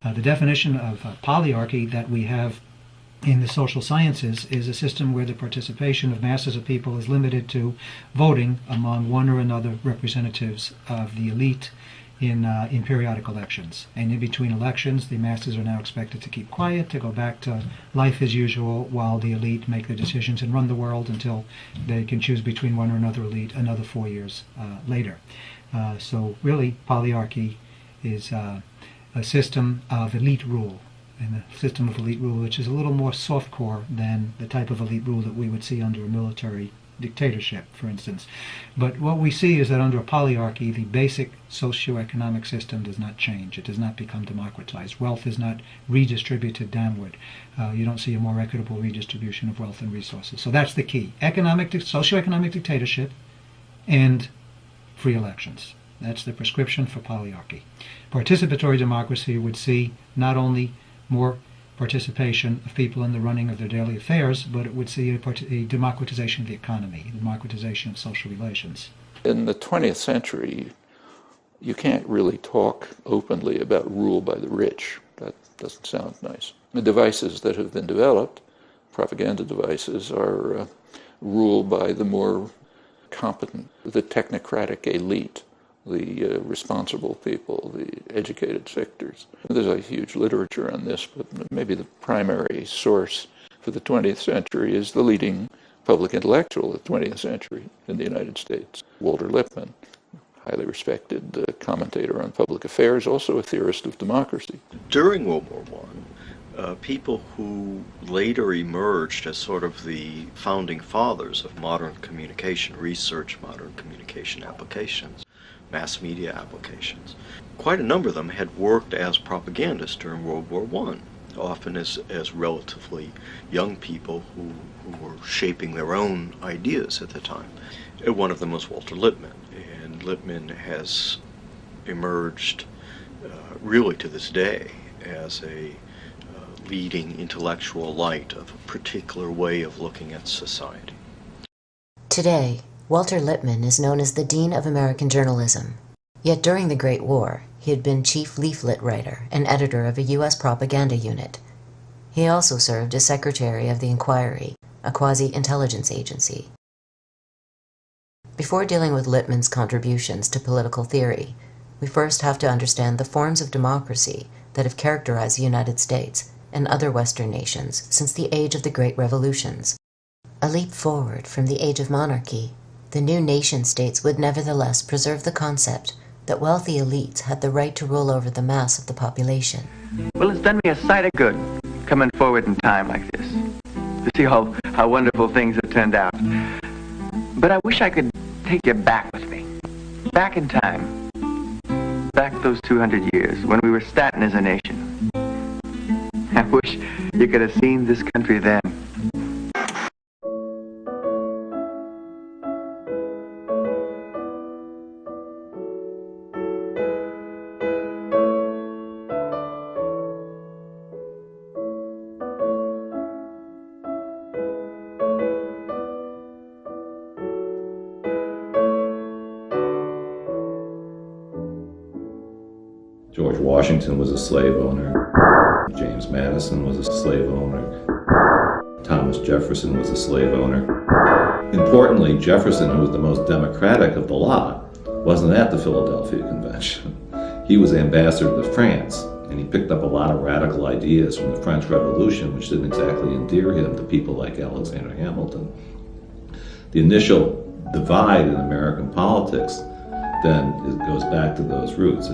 The definition of polyarchy that we have in the social sciences is a system where the participation of masses of people is limited to voting among one or another representatives of the elite in periodic elections. And in between elections, the masses are now expected to keep quiet, to go back to life as usual, while the elite make their decisions and run the world until they can choose between one or another elite another 4 years later. So really, polyarchy is a system of elite rule, and a system of elite rule which is a little more softcore than the type of elite rule that we would see under a military dictatorship, for instance. But what we see is that under a polyarchy, the basic socioeconomic system does not change. It does not become democratized. Wealth is not redistributed downward. You don't see a more equitable redistribution of wealth and resources. So that's the key. Socioeconomic dictatorship and free elections. That's the prescription for polyarchy. Participatory democracy would see not only more participation of people in the running of their daily affairs, but it would see a democratization of the economy, a democratization of social relations. In the 20th century, you can't really talk openly about rule by the rich. That doesn't sound nice. The devices that have been developed, propaganda devices, are ruled by the more competent, the technocratic elite, the responsible people, the educated sectors. There's a huge literature on this, but maybe the primary source for the 20th century is the leading public intellectual of the 20th century in the United States, Walter Lippmann, highly respected commentator on public affairs, also a theorist of democracy. During World War I, people who later emerged as sort of the founding fathers of modern communication research, modern communication applications, mass media applications. Quite a number of them had worked as propagandists during World War I, often as relatively young people who were shaping their own ideas at the time. One of them was Walter Lippmann, and Lippmann has emerged really to this day as a leading intellectual light of a particular way of looking at society. Today, Walter Lippmann is known as the Dean of American Journalism. Yet during the Great War, he had been chief leaflet writer and editor of a U.S. propaganda unit. He also served as secretary of the Inquiry, a quasi-intelligence agency. Before dealing with Lippmann's contributions to political theory, we first have to understand the forms of democracy that have characterized the United States and other Western nations since the age of the Great Revolutions. A leap forward from the age of monarchy, the new nation-states would nevertheless preserve the concept that wealthy elites had the right to rule over the mass of the population. Well, it's done me a sight of good coming forward in time like this, to see how wonderful things have turned out. But I wish I could take you back with me, back in time, back those 200 years when we were starting as a nation. I wish you could have seen this country then. George Washington was a slave owner. James Madison was a slave owner. Thomas Jefferson was a slave owner. Importantly, Jefferson, who was the most democratic of the lot, wasn't at the Philadelphia Convention. He was ambassador to France, and he picked up a lot of radical ideas from the French Revolution, which didn't exactly endear him to people like Alexander Hamilton. The initial divide in American politics then goes back to those roots.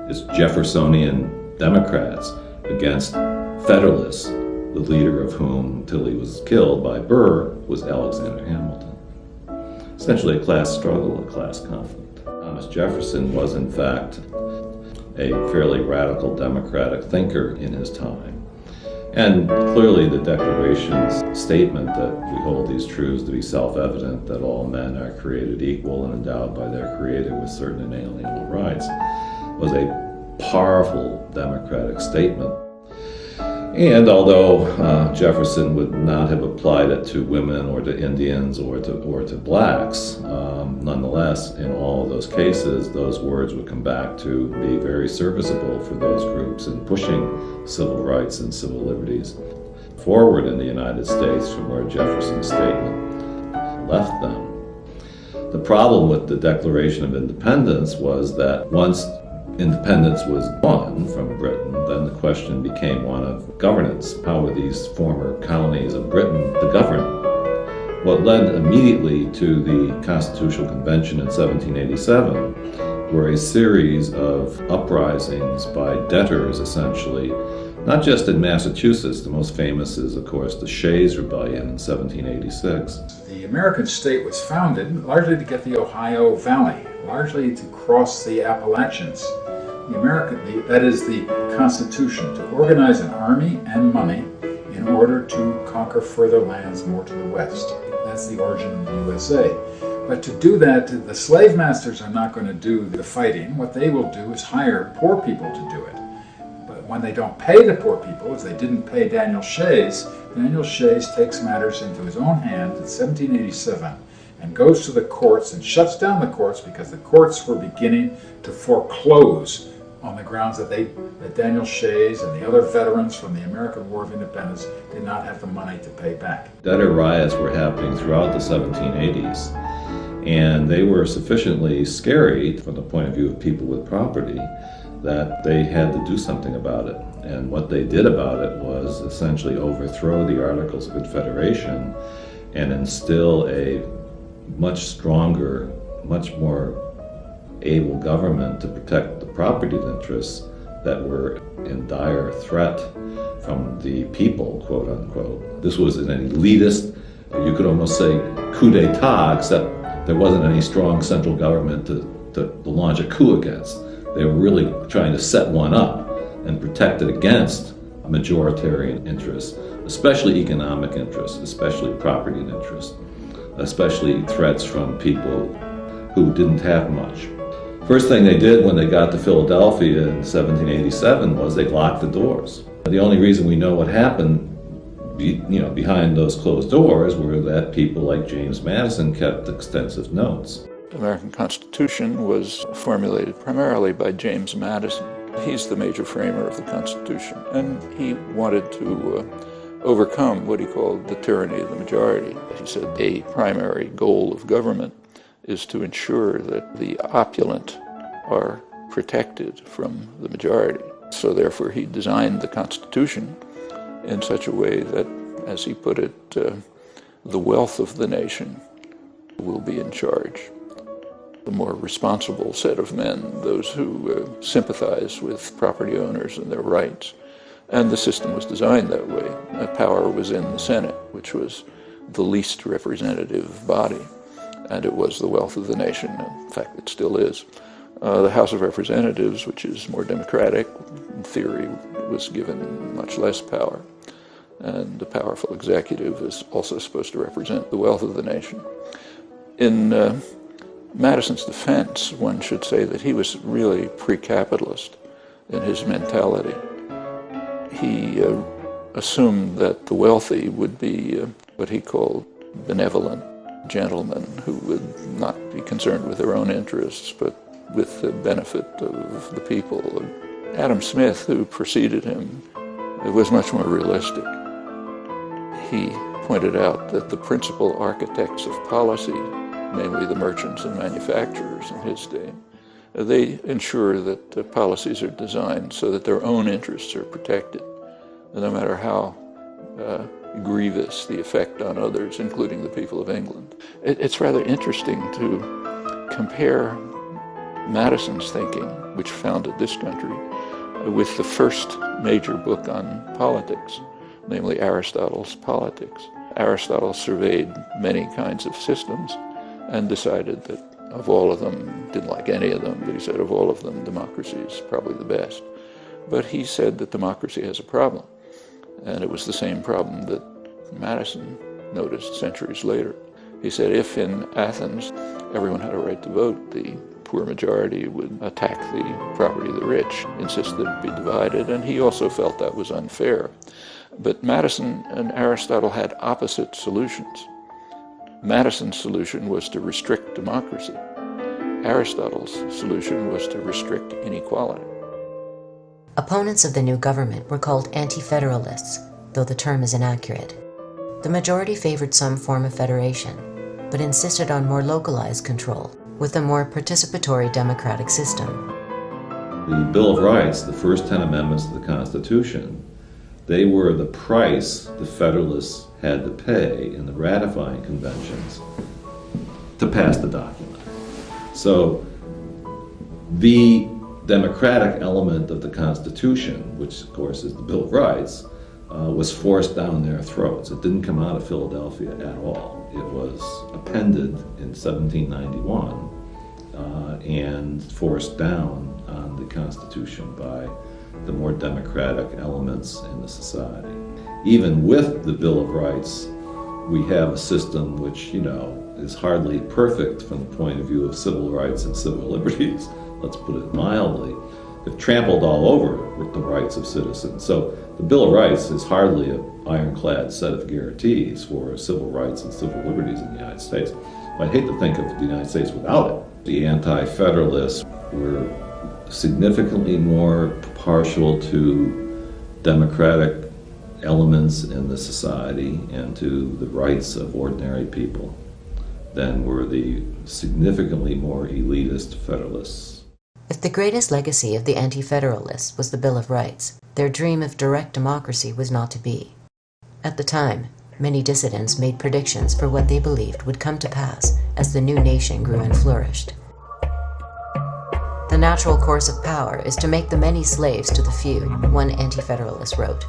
It's Jeffersonian Democrats against Federalists, the leader of whom, until he was killed by Burr, was Alexander Hamilton. Essentially a class struggle, a class conflict. Thomas Jefferson was, in fact, a fairly radical democratic thinker in his time. And clearly the Declaration's statement that we hold these truths to be self-evident, that all men are created equal and endowed by their Creator with certain inalienable rights, was a powerful democratic statement. And although Jefferson would not have applied it to women or to Indians or to blacks, nonetheless, in all of those cases, those words would come back to be very serviceable for those groups in pushing civil rights and civil liberties forward in the United States from where Jefferson's statement left them. The problem with the Declaration of Independence was that once independence was won from Britain, then the question became one of governance. How were these former colonies of Britain to govern? What led immediately to the Constitutional Convention in 1787 were a series of uprisings by debtors, essentially, not just in Massachusetts. The most famous is, of course, the Shays Rebellion in 1786. The American state was founded largely to get the Ohio Valley, largely to cross the Appalachians. That is the Constitution, to organize an army and money in order to conquer further lands more to the west. That's the origin of the USA. But to do that, the slave masters are not going to do the fighting. What they will do is hire poor people to do it. But when they don't pay the poor people, as they didn't pay Daniel Shays takes matters into his own hands in 1787 and goes to the courts and shuts down the courts because the courts were beginning to foreclose on the grounds that Daniel Shays and the other veterans from the American War of Independence did not have the money to pay back. Debtor riots were happening throughout the 1780s, and they were sufficiently scary from the point of view of people with property that they had to do something about it. And what they did about it was essentially overthrow the Articles of Confederation and instill a much stronger, much more able government to protect the property interests that were in dire threat from the people, quote unquote. This was an elitist, you could almost say coup d'etat, except there wasn't any strong central government to launch a coup against. They were really trying to set one up and protect it against majoritarian interests, especially economic interests, especially property interests, especially threats from people who didn't have much. First thing they did when they got to Philadelphia in 1787 was they locked the doors. The only reason we know what happened behind those closed doors were that people like James Madison kept extensive notes. The American Constitution was formulated primarily by James Madison. He's the major framer of the Constitution, and he wanted to overcome what he called the tyranny of the majority. He said a primary goal of government is to ensure that the opulent are protected from the majority. So therefore he designed the Constitution in such a way that, as he put it, the wealth of the nation will be in charge. The more responsible set of men, those who sympathize with property owners and their rights. And the system was designed that way. Power was in the Senate, which was the least representative body, and it was the wealth of the nation. In fact, it still is. The House of Representatives, which is more democratic, in theory, was given much less power. And the powerful executive is also supposed to represent the wealth of the nation. In Madison's defense, one should say that he was really pre-capitalist in his mentality. He assumed that the wealthy would be what he called benevolent gentlemen who would not be concerned with their own interests, but with the benefit of the people. Adam Smith, who preceded him, was much more realistic. He pointed out that the principal architects of policy, namely the merchants and manufacturers in his day, they ensure that policies are designed so that their own interests are protected, no matter how grievous the effect on others, including the people of England. It's rather interesting to compare Madison's thinking, which founded this country, with the first major book on politics, namely Aristotle's Politics. Aristotle surveyed many kinds of systems and decided that of all of them, didn't like any of them, but he said of all of them, democracy is probably the best. But he said that democracy has a problem, and it was the same problem that Madison noticed centuries later. He said if in Athens everyone had a right to vote, the poor majority would attack the property of the rich, insist that it be divided, and he also felt that was unfair. But Madison and Aristotle had opposite solutions. Madison's solution was to restrict democracy. Aristotle's solution was to restrict inequality. Opponents of the new government were called anti-federalists, though the term is inaccurate. The majority favored some form of federation, but insisted on more localized control, with a more participatory democratic system. The Bill of Rights, the first 10 amendments to the Constitution, they were the price the Federalists had to pay in the ratifying conventions to pass the document. So the democratic element of the Constitution, which of course is the Bill of Rights, was forced down their throats. It didn't come out of Philadelphia at all. It was appended in 1791 and forced down on the Constitution by the more democratic elements in the society. Even with the Bill of Rights, we have a system which, is hardly perfect from the point of view of civil rights and civil liberties, let's put it mildly. They've trampled all over with the rights of citizens. So the Bill of Rights is hardly an ironclad set of guarantees for civil rights and civil liberties in the United States. I'd hate to think of the United States without it. The anti-federalists were significantly more partial to democratic elements in the society and to the rights of ordinary people than were the significantly more elitist federalists. If the greatest legacy of the anti-federalists was the Bill of Rights, their dream of direct democracy was not to be. At the time, many dissidents made predictions for what they believed would come to pass as the new nation grew and flourished. The natural course of power is to make the many slaves to the few, one anti-federalist wrote.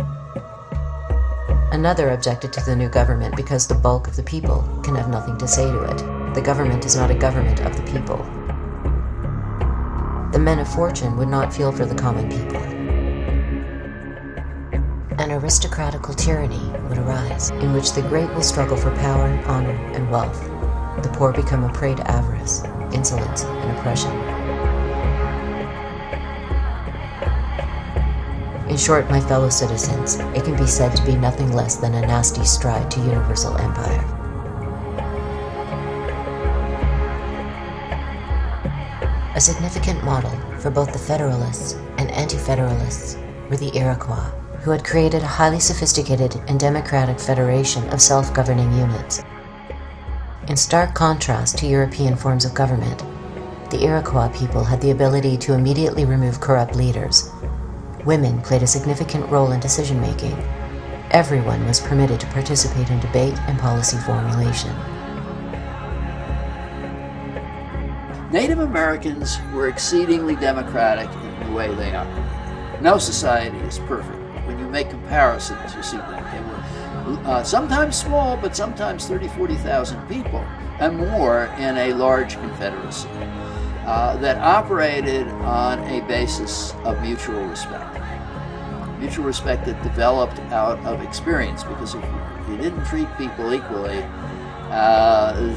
Another objected to the new government because the bulk of the people can have nothing to say to it. The government is not a government of the people. The men of fortune would not feel for the common people. An aristocratical tyranny would arise, in which the great will struggle for power, honor, and wealth. The poor become a prey to avarice, insolence, and oppression. In short, my fellow citizens, it can be said to be nothing less than a nasty stride to universal empire. A significant model for both the Federalists and Anti-Federalists were the Iroquois, who had created a highly sophisticated and democratic federation of self-governing units. In stark contrast to European forms of government, the Iroquois people had the ability to immediately remove corrupt leaders. Women played a significant role in decision-making. everyone was permitted to participate in debate and policy formulation. Native Americans were exceedingly democratic in the way they operate. No society is perfect. When you make comparisons, you see that they were sometimes small, but sometimes 30,000, 40,000 people and more in a large confederacy that operated on a basis of mutual respect. Mutual respect that developed out of experience, because if you didn't treat people equally,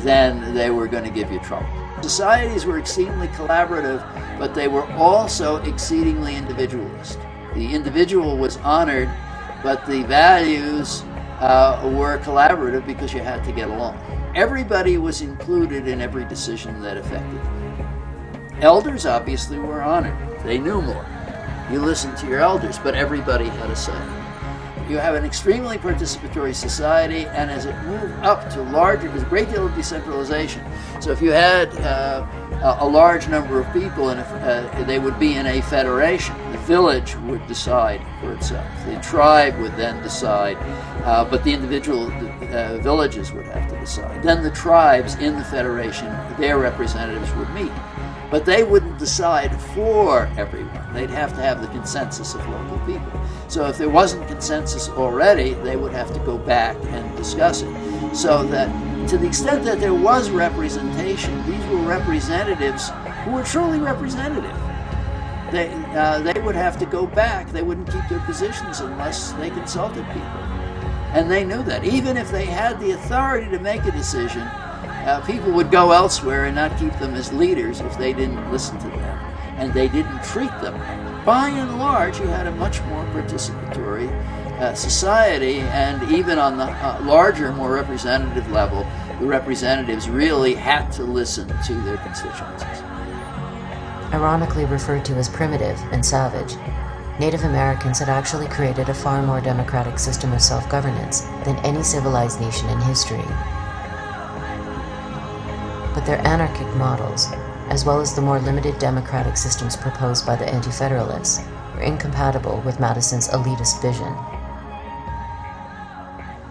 then they were going to give you trouble. Societies were exceedingly collaborative, but they were also exceedingly individualist. The individual was honored, but the values were collaborative because you had to get along. Everybody was included in every decision that affected them. Elders obviously were honored. They knew more. You listened to your elders, but everybody had a say. You have an extremely participatory society, and as it moved up to larger, there's a great deal of decentralization. So if you had a large number of people, and they would be in a federation, the village would decide for itself. The tribe would then decide, but the individual villages would have to decide. Then the tribes in the federation, their representatives would meet. But they wouldn't decide for everyone. They'd have to have the consensus of local people. So if there wasn't consensus already, they would have to go back and discuss it. So that to the extent that there was representation, these were representatives who were truly representative. They would have to go back. They wouldn't keep their positions unless they consulted people. And they knew that. Even if they had the authority to make a decision, people would go elsewhere and not keep them as leaders if they didn't listen to them and they didn't treat them. By and large, you had a much more participatory society, and even on the larger, more representative level, the representatives really had to listen to their constituencies. Ironically referred to as primitive and savage, Native Americans had actually created a far more democratic system of self-governance than any civilized nation in history. But their anarchic models, as well as the more limited democratic systems proposed by the Anti-Federalists, were incompatible with Madison's elitist vision.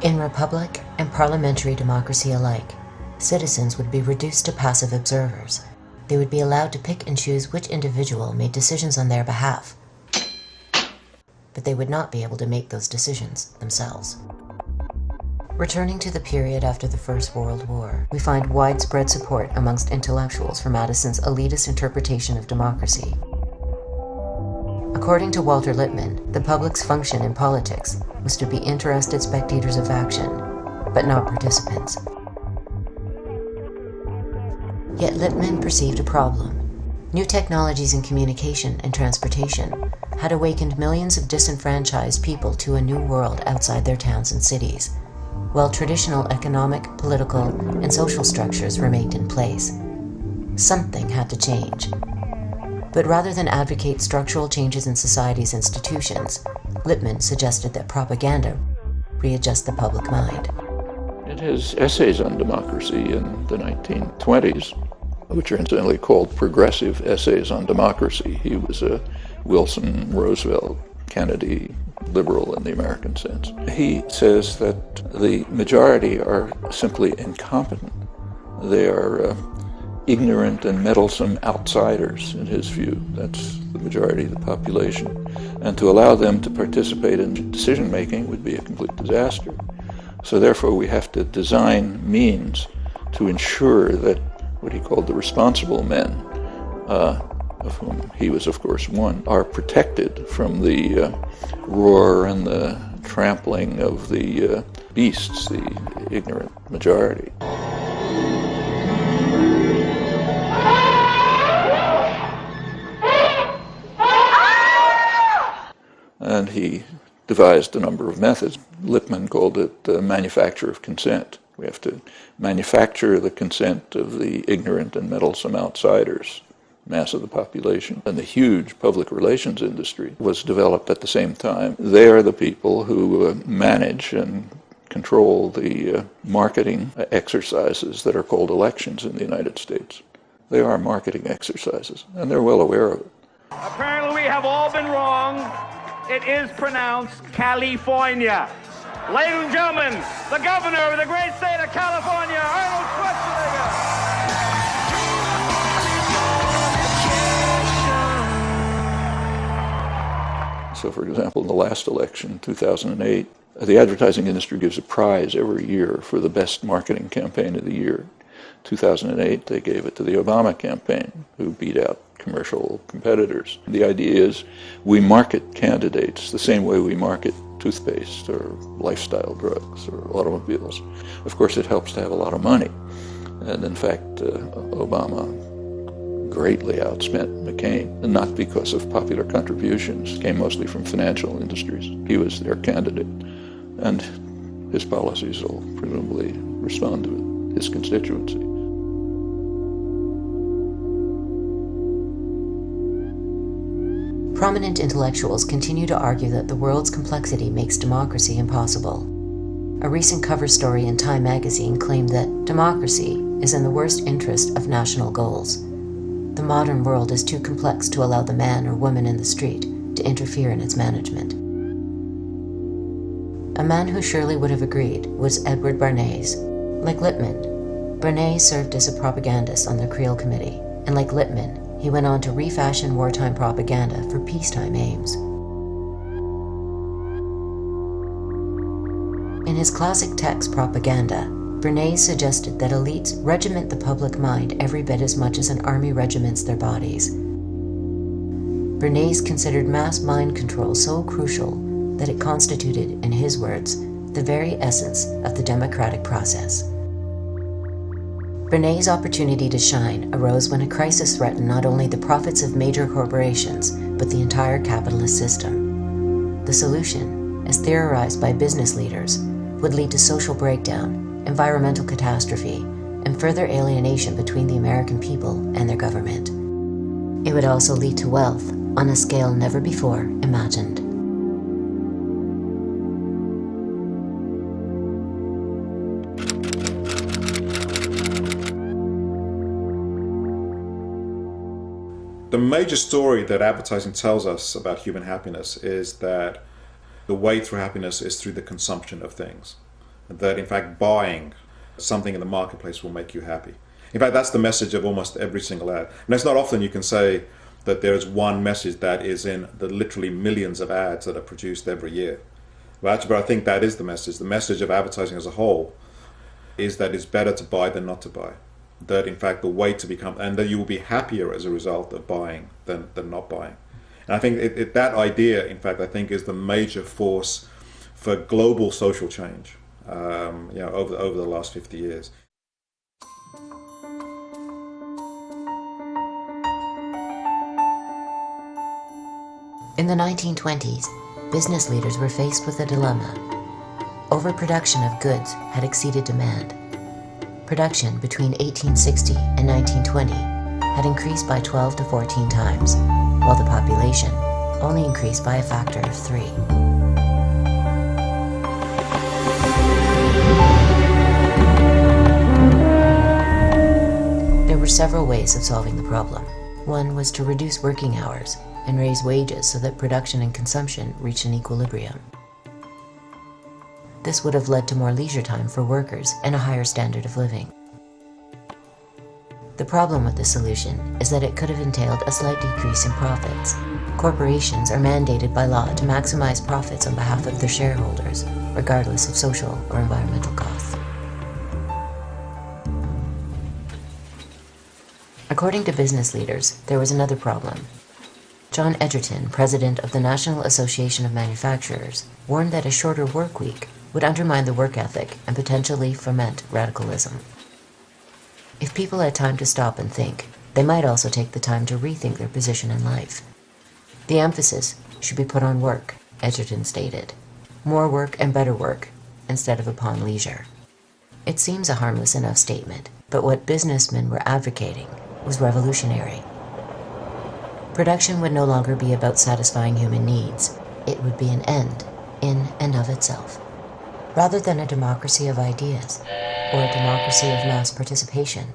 In republic and parliamentary democracy alike, citizens would be reduced to passive observers. They would be allowed to pick and choose which individual made decisions on their behalf, but they would not be able to make those decisions themselves. Returning to the period after the First World War, we find widespread support amongst intellectuals for Madison's elitist interpretation of democracy. According to Walter Lippmann, the public's function in politics was to be interested spectators of action, but not participants. Yet Lippmann perceived a problem. New technologies in communication and transportation had awakened millions of disenfranchised people to a new world outside their towns and cities, while traditional economic, political, and social structures remained in place. Something had to change. But rather than advocate structural changes in society's institutions, Lippmann suggested that propaganda readjust the public mind. In his essays on democracy in the 1920s, which are incidentally called progressive essays on democracy, he was a Wilson, Roosevelt, Kennedy liberal in the American sense. He says that the majority are simply incompetent. They are ignorant and meddlesome outsiders, in his view. That's the majority of the population. And to allow them to participate in decision-making would be a complete disaster. So therefore we have to design means to ensure that what he called the responsible men, of whom he was of course one, are protected from the roar and the trampling of the beasts, the ignorant majority. And he devised a number of methods. Lippmann called it the manufacture of consent. We have to manufacture the consent of the ignorant and meddlesome outsiders, mass of the population. And the huge public relations industry was developed at the same time. They are the people who manage and control the marketing exercises that are called elections in the United States. They are marketing exercises, and they're well aware of it. Apparently we have all been wrong. It is pronounced California. Ladies and gentlemen, the governor of the great state of California, Arnold Schwarzenegger. So, for example, in the last election, 2008, the advertising industry gives a prize every year for the best marketing campaign of the year. 2008, they gave it to the Obama campaign, who beat out commercial competitors. The idea is we market candidates the same way we market toothpaste or lifestyle drugs or automobiles. Of course, it helps to have a lot of money. And in fact, Obama greatly outspent McCain, and not because of popular contributions. It came mostly from financial industries. He was their candidate, and his policies will presumably respond to his constituency. Prominent intellectuals continue to argue that the world's complexity makes democracy impossible. A recent cover story in Time magazine claimed that democracy is in the worst interest of national goals. The modern world is too complex to allow the man or woman in the street to interfere in its management. A man who surely would have agreed was Edward Bernays. Like Lippmann, Bernays served as a propagandist on the Creel Committee, and like Lippmann, he went on to refashion wartime propaganda for peacetime aims. In his classic text, Propaganda, Bernays suggested that elites regiment the public mind every bit as much as an army regiments their bodies. Bernays considered mass mind control so crucial that it constituted, in his words, the very essence of the democratic process. Bernays' opportunity to shine arose when a crisis threatened not only the profits of major corporations, but the entire capitalist system. The solution, as theorized by business leaders, would lead to social breakdown, environmental catastrophe, and further alienation between the American people and their government. It would also lead to wealth on a scale never before imagined. The major story that advertising tells us about human happiness is that the way through happiness is through the consumption of things. That in fact buying something in the marketplace will make you happy. In fact, that's the message of almost every single ad. And it's not often you can say that there is one message that is in the literally millions of ads that are produced every year. But I think that is the message. The message of advertising as a whole is that it's better to buy than not to buy. That in fact the way to become, and that you will be happier as a result of buying than not buying. And I think that idea, in fact, I think is the major force for global social change. Over the last 50 years. In the 1920s, business leaders were faced with a dilemma. Overproduction of goods had exceeded demand. Production between 1860 and 1920 had increased by 12 to 14 times, while the population only increased by a factor of 3. There were several ways of solving the problem. One was to reduce working hours and raise wages so that production and consumption reached an equilibrium. This would have led to more leisure time for workers and a higher standard of living. The problem with this solution is that it could have entailed a slight decrease in profits. Corporations are mandated by law to maximize profits on behalf of their shareholders, regardless of social or environmental costs. According to business leaders, there was another problem. John Edgerton, president of the National Association of Manufacturers, warned that a shorter work week would undermine the work ethic and potentially foment radicalism. If people had time to stop and think, they might also take the time to rethink their position in life. The emphasis should be put on work, Edgerton stated. More work and better work, instead of upon leisure. It seems a harmless enough statement, but what businessmen were advocating was revolutionary. Production would no longer be about satisfying human needs. It would be an end in and of itself. Rather than a democracy of ideas, or a democracy of mass participation,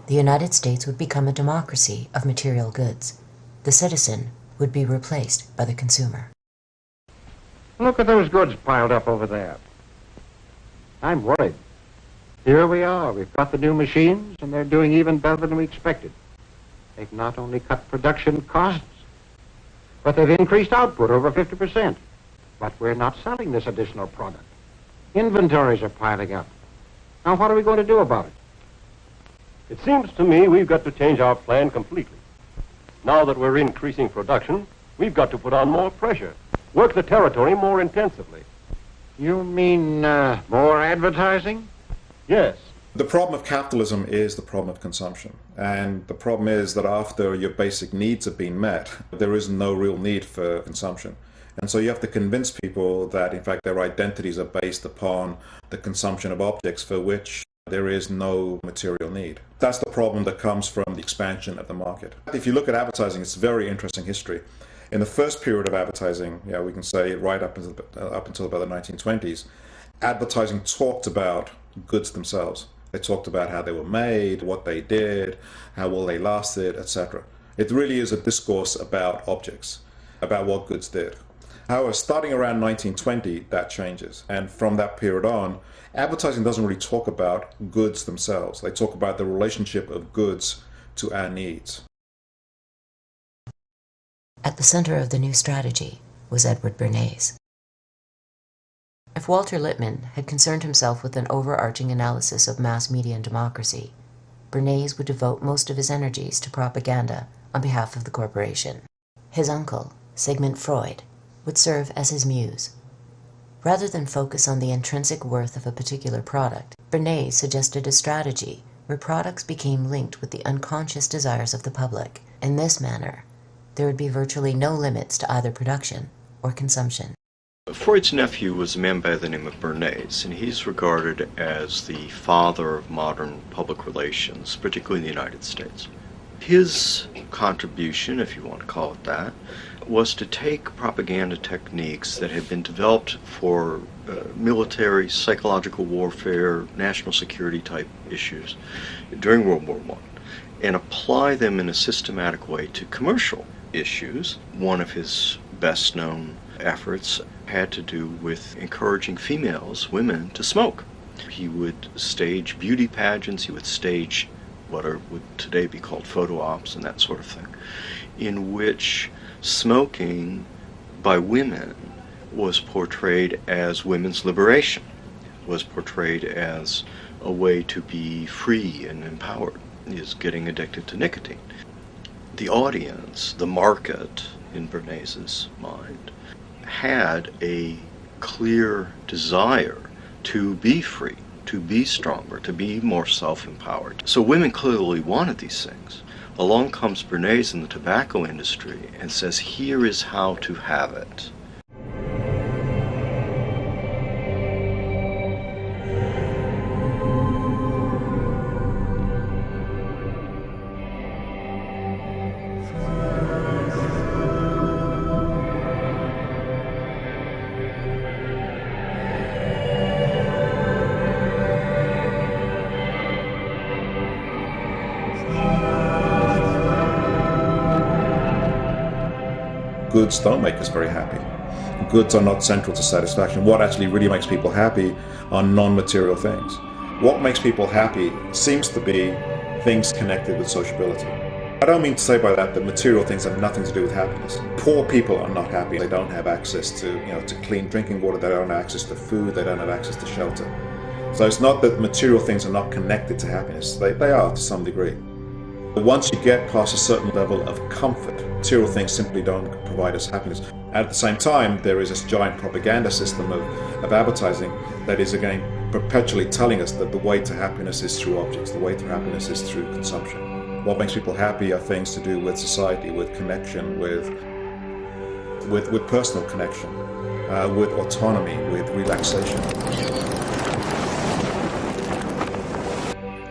the United States would become a democracy of material goods. The citizen would be replaced by the consumer. Look at those goods piled up over there. I'm worried. Here we are. We've got the new machines, and they're doing even better than we expected. They've not only cut production costs, but they've increased output over 50%. But we're not selling this additional product. Inventories are piling up. Now, what are we going to do about it? It seems to me we've got to change our plan completely. Now that we're increasing production, we've got to put on more pressure, work the territory more intensively. You mean more advertising? Yes. The problem of capitalism is the problem of consumption. And the problem is that after your basic needs have been met, there is no real need for consumption. And so you have to convince people that, in fact, their identities are based upon the consumption of objects for which there is no material need. That's the problem that comes from the expansion of the market. If you look at advertising, it's a very interesting history. In the first period of advertising, we can say right up until about the 1920s, advertising talked about goods themselves. They talked about how they were made, what they did, how well they lasted, etc. It really is a discourse about objects, about what goods did. However, starting around 1920, that changes. And from that period on, advertising doesn't really talk about goods themselves. They talk about the relationship of goods to our needs. At the center of the new strategy was Edward Bernays. If Walter Lippmann had concerned himself with an overarching analysis of mass media and democracy, Bernays would devote most of his energies to propaganda on behalf of the corporation. His uncle, Sigmund Freud, would serve as his muse. Rather than focus on the intrinsic worth of a particular product, Bernays suggested a strategy where products became linked with the unconscious desires of the public. In this manner, there would be virtually no limits to either production or consumption. Freud's nephew was a man by the name of Bernays, and he's regarded as the father of modern public relations, particularly in the United States. His contribution, if you want to call it that, was to take propaganda techniques that had been developed for military, psychological warfare, national security type issues during World War I, and apply them in a systematic way to commercial issues. One of his best known efforts had to do with encouraging women to smoke. He would stage beauty pageants, he would stage what would today be called photo ops and that sort of thing, in which smoking by women was portrayed as women's liberation, was portrayed as a way to be free and empowered, is getting addicted to nicotine. The audience, the market, in Bernays' mind, had a clear desire to be free, to be stronger, to be more self-empowered. So women clearly wanted these things. Along comes Bernays in the tobacco industry and says, here is how to have it. Goods don't make us very happy. Goods are not central to satisfaction. What actually really makes people happy are non-material things. What makes people happy seems to be things connected with sociability. I don't mean to say by that material things have nothing to do with happiness. Poor people are not happy. They don't have access to clean drinking water. They don't have access to food. They don't have access to shelter. So it's not that material things are not connected to happiness. They are to some degree. But once you get past a certain level of comfort, material things simply don't provide us happiness. At the same time, there is this giant propaganda system of advertising that is, again, perpetually telling us that the way to happiness is through objects, the way to happiness is through consumption. What makes people happy are things to do with society, with connection, with personal connection, with autonomy, with relaxation.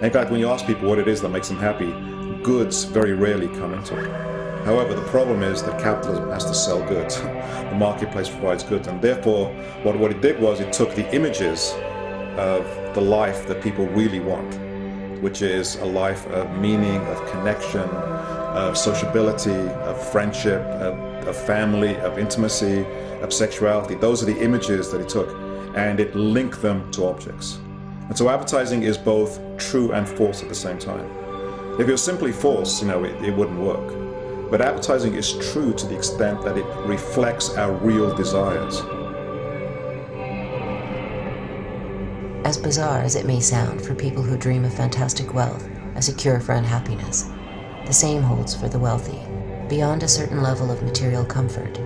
In fact, when you ask people what it is that makes them happy, goods very rarely come into it. However, the problem is that capitalism has to sell goods. The marketplace provides goods, and therefore what it did was it took the images of the life that people really want, which is a life of meaning, of connection, of sociability, of friendship, of family, of intimacy, of sexuality. Those are the images that it took, and it linked them to objects. And so advertising is both true and false at the same time. If it was simply false, it wouldn't work. But advertising is true to the extent that it reflects our real desires. As bizarre as it may sound for people who dream of fantastic wealth as a cure for unhappiness, the same holds for the wealthy. Beyond a certain level of material comfort,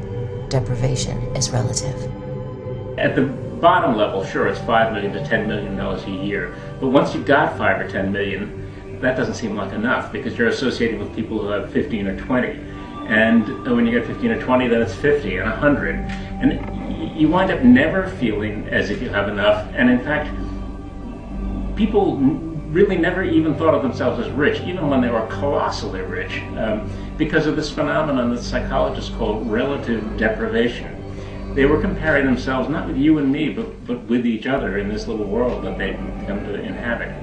deprivation is relative. At the bottom level, sure, it's $5 million to $10 million a year. But once you've got 5 or 10 million, that doesn't seem like enough because you're associated with people who have 15 or 20. And when you get 15 or 20, then it's 50 and 100. And you wind up never feeling as if you have enough. And in fact, people really never even thought of themselves as rich, even when they were colossally rich, because of this phenomenon that psychologists call relative deprivation. They were comparing themselves not with you and me, but with each other in this little world that they'd come to inhabit.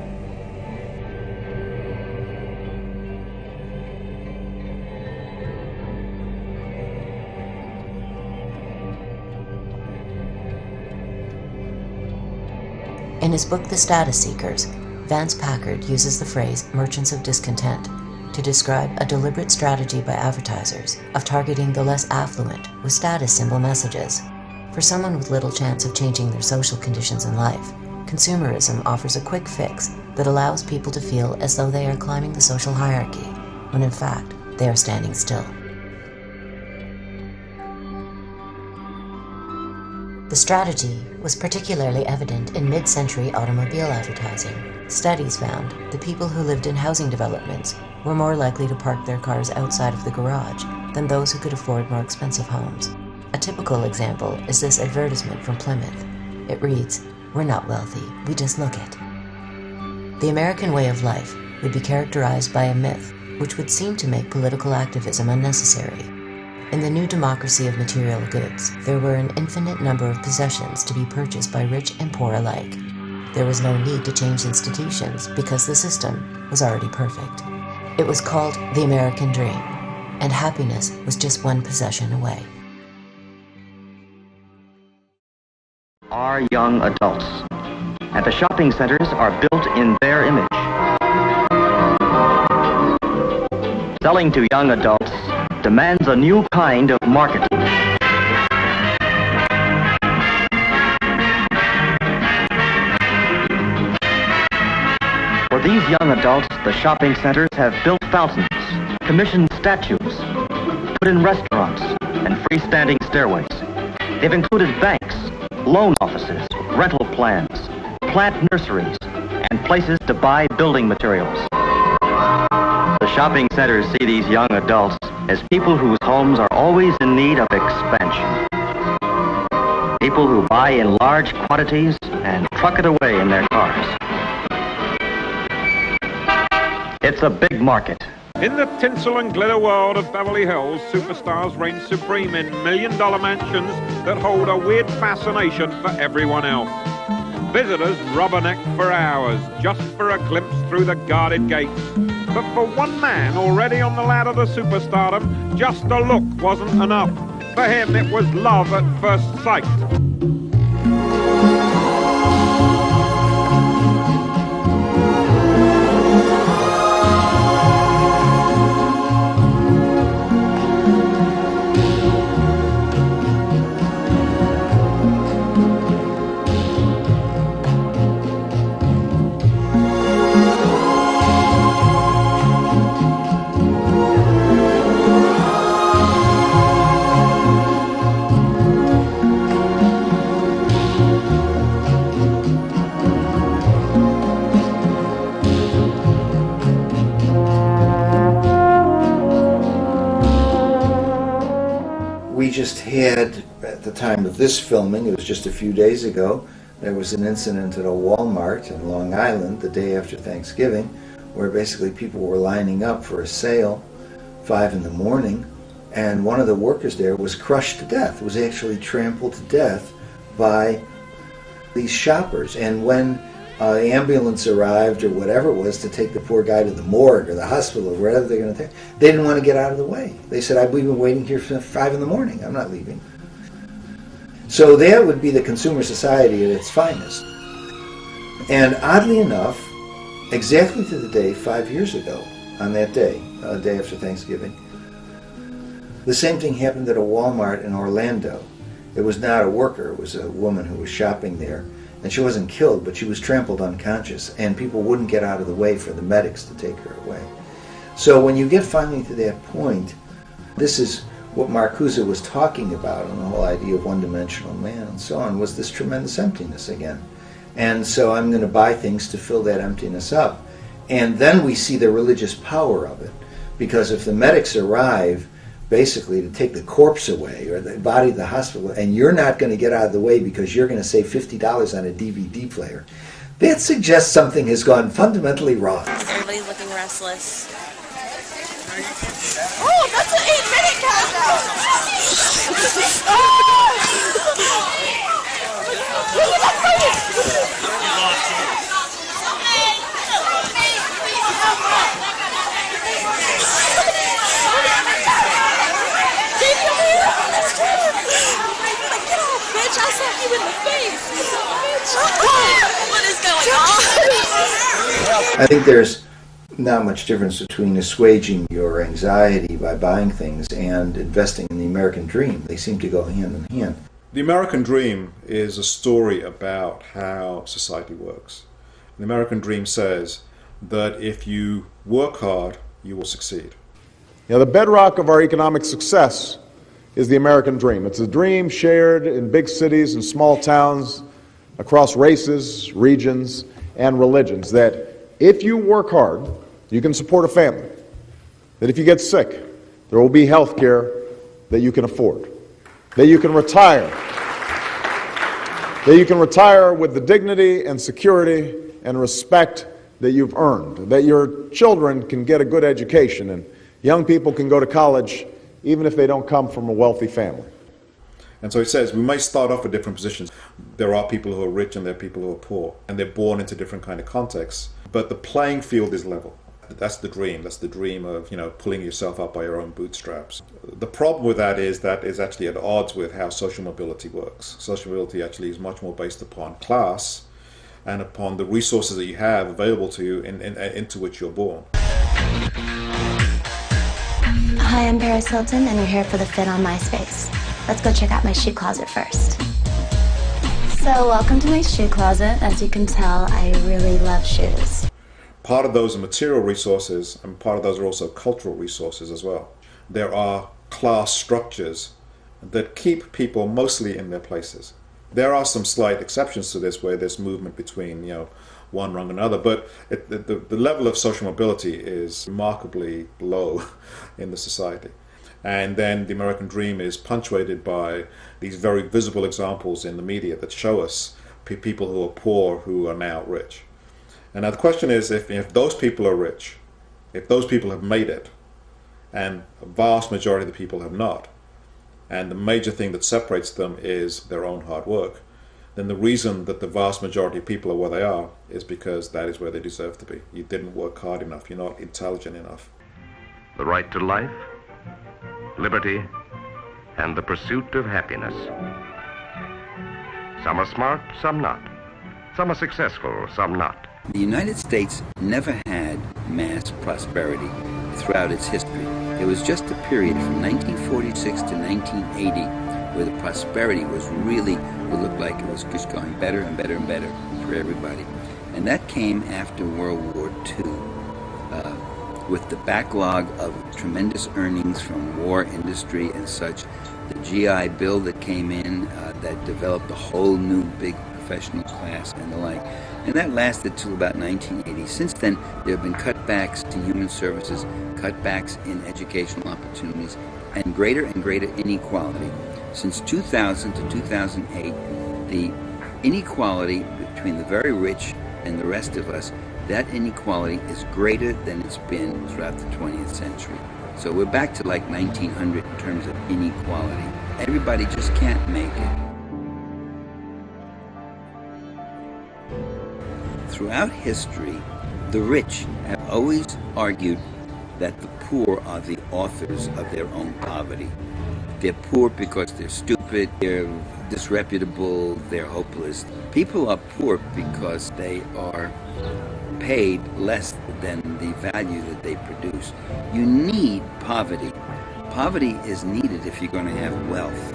In his book, The Status Seekers, Vance Packard uses the phrase merchants of discontent to describe a deliberate strategy by advertisers of targeting the less affluent with status symbol messages. For someone with little chance of changing their social conditions in life, consumerism offers a quick fix that allows people to feel as though they are climbing the social hierarchy, when in fact they are standing still. The strategy was particularly evident in mid-century automobile advertising. Studies found the people who lived in housing developments were more likely to park their cars outside of the garage than those who could afford more expensive homes. A typical example is this advertisement from Plymouth. It reads, "We're not wealthy, we just look it." The American way of life would be characterized by a myth which would seem to make political activism unnecessary. In the new democracy of material goods, there were an infinite number of possessions to be purchased by rich and poor alike. There was no need to change institutions because the system was already perfect. It was called the American Dream, and happiness was just one possession away. Our young adults, and the shopping centers are built in their image. Selling to young adults demands a new kind of marketing. For these young adults, the shopping centers have built fountains, commissioned statues, put in restaurants, and freestanding stairways. They've included banks, loan offices, rental plans, plant nurseries, and places to buy building materials. The shopping centers see these young adults as people whose homes are always in need of expansion. People who buy in large quantities and truck it away in their cars. It's a big market. In the tinsel and glitter world of Beverly Hills, superstars reign supreme in million-dollar mansions that hold a weird fascination for everyone else. Visitors rubberneck for hours just for a glimpse through the guarded gates. But for one man already on the ladder to superstardom, just a look wasn't enough. For him, it was love at first sight. Just had, at the time of this filming, it was just a few days ago, there was an incident at a Walmart in Long Island the day after Thanksgiving where basically people were lining up for a sale 5 in the morning, and one of the workers there was crushed to death, was actually trampled to death by these shoppers. And when the ambulance arrived or whatever it was to take the poor guy to the morgue or the hospital or wherever they're going to take, they didn't want to get out of the way. They said, we've been waiting here for 5 in the morning. I'm not leaving. So that would be the consumer society at its finest. And oddly enough, exactly to the day 5 years ago, on that day, a day after Thanksgiving, the same thing happened at a Walmart in Orlando. It was not a worker, it was a woman who was shopping there, and she wasn't killed, but she was trampled unconscious, and people wouldn't get out of the way for the medics to take her away. So when you get finally to that point, this is what Marcuse was talking about, and the whole idea of one-dimensional man and so on, was this tremendous emptiness again. And so I'm going to buy things to fill that emptiness up. And then we see the religious power of it, because if the medics arrive basically to take the corpse away or the body to the hospital, and you're not going to get out of the way because you're going to save $50 on a DVD player, that suggests something has gone fundamentally wrong. Everybody's looking restless. Oh, that's an 8-minute countdown! Bitch, I slapped you in the face! What is going on? I think there's not much difference between assuaging your anxiety by buying things and investing in the American dream. They seem to go hand in hand. The American dream is a story about how society works. The American dream says that if you work hard, you will succeed. Now, the bedrock of our economic success is the American dream. It's a dream shared in big cities and small towns across races, regions, and religions, that if you work hard, you can support a family. That if you get sick, there will be health care that you can afford. That you can retire. That you can retire with the dignity and security and respect that you've earned. That your children can get a good education and young people can go to college even if they don't come from a wealthy family. And so it says we may start off at different positions. There are people who are rich and there are people who are poor, and they're born into different kind of contexts, but the playing field is level. That's the dream. That's the dream of, pulling yourself up by your own bootstraps. The problem with that is actually at odds with how social mobility works. Social mobility actually is much more based upon class and upon the resources that you have available to you into which you're born. Hi, I'm Paris Hilton, and you're here for the fit on MySpace. Let's go check out my shoe closet first. So, welcome to my shoe closet. As you can tell, I really love shoes. Part of those are material resources, and part of those are also cultural resources as well. There are class structures that keep people mostly in their places. There are some slight exceptions to this where there's movement between, one rung and another, but the level of social mobility is remarkably low in the society. And then the American dream is punctuated by these very visible examples in the media that show us people who are poor who are now rich. And now the question is, if those people are rich, if those people have made it, and a vast majority of the people have not, and the major thing that separates them is their own hard work, then the reason that the vast majority of people are where they are is because that is where they deserve to be. You didn't work hard enough. You're not intelligent enough. The right to life, liberty, and the pursuit of happiness. Some are smart, some not. Some are successful, some not. The United States never had mass prosperity throughout its history. It was just a period from 1946 to 1980 where the prosperity was really, it looked like it was just going better and better and better for everybody. And that came after World War II, with the backlog of tremendous earnings from war industry and such. The GI Bill that came in that developed a whole new big professional class and the like. And that lasted till about 1980. Since then, there have been cutbacks to human services, cutbacks in educational opportunities, and greater inequality. Since 2000 to 2008, the inequality between the very rich and the rest of us, that inequality is greater than it's been throughout the 20th century. So we're back to like 1900 in terms of inequality. Everybody just can't make it. Throughout history, the rich have always argued that the poor are the authors of their own poverty. They're poor because they're stupid, they're disreputable, they're hopeless. People are poor because they are paid less than the value that they produce. You need poverty. Poverty is needed if you're going to have wealth.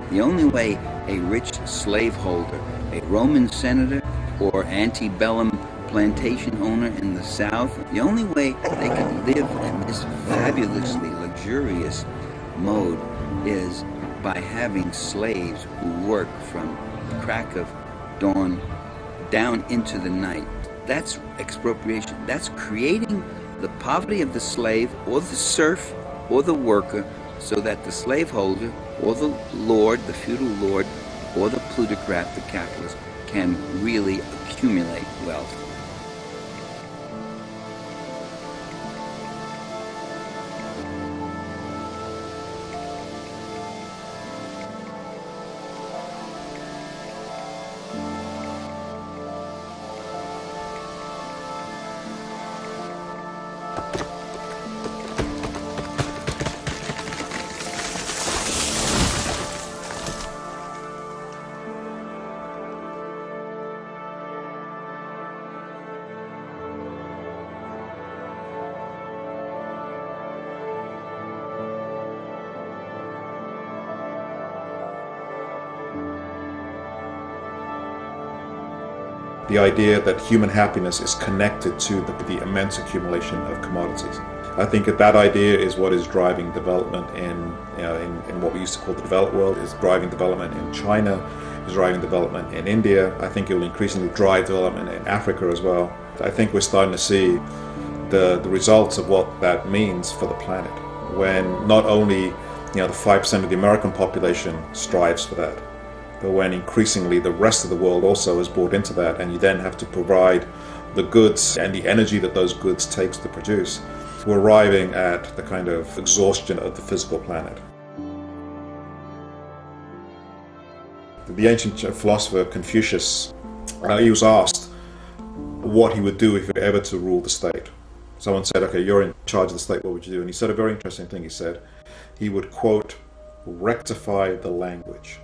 The only way a rich slaveholder, a Roman senator, or antebellum plantation owner in the South, the only way they can live in this fabulously luxurious mode is by having slaves who work from the crack of dawn down into the night. That's expropriation. That's creating the poverty of the slave or the serf or the worker so that the slaveholder or the lord, the feudal lord, or the plutocrat, the capitalist, can really accumulate wealth. The idea that human happiness is connected to the immense accumulation of commodities. I think that idea is what is driving development in what we used to call the developed world, is driving development in China, is driving development in India. I think it will increasingly drive development in Africa as well. I think we're starting to see the results of what that means for the planet, when not only the 5% of the American population strives for that, but when increasingly the rest of the world also is bought into that, and you then have to provide the goods and the energy that those goods takes to produce, we're arriving at the kind of exhaustion of the physical planet. The ancient philosopher Confucius, he was asked what he would do if he were ever to rule the state. Someone said, okay, you're in charge of the state, what would you do? And he said a very interesting thing. He said he would, quote, rectify the language.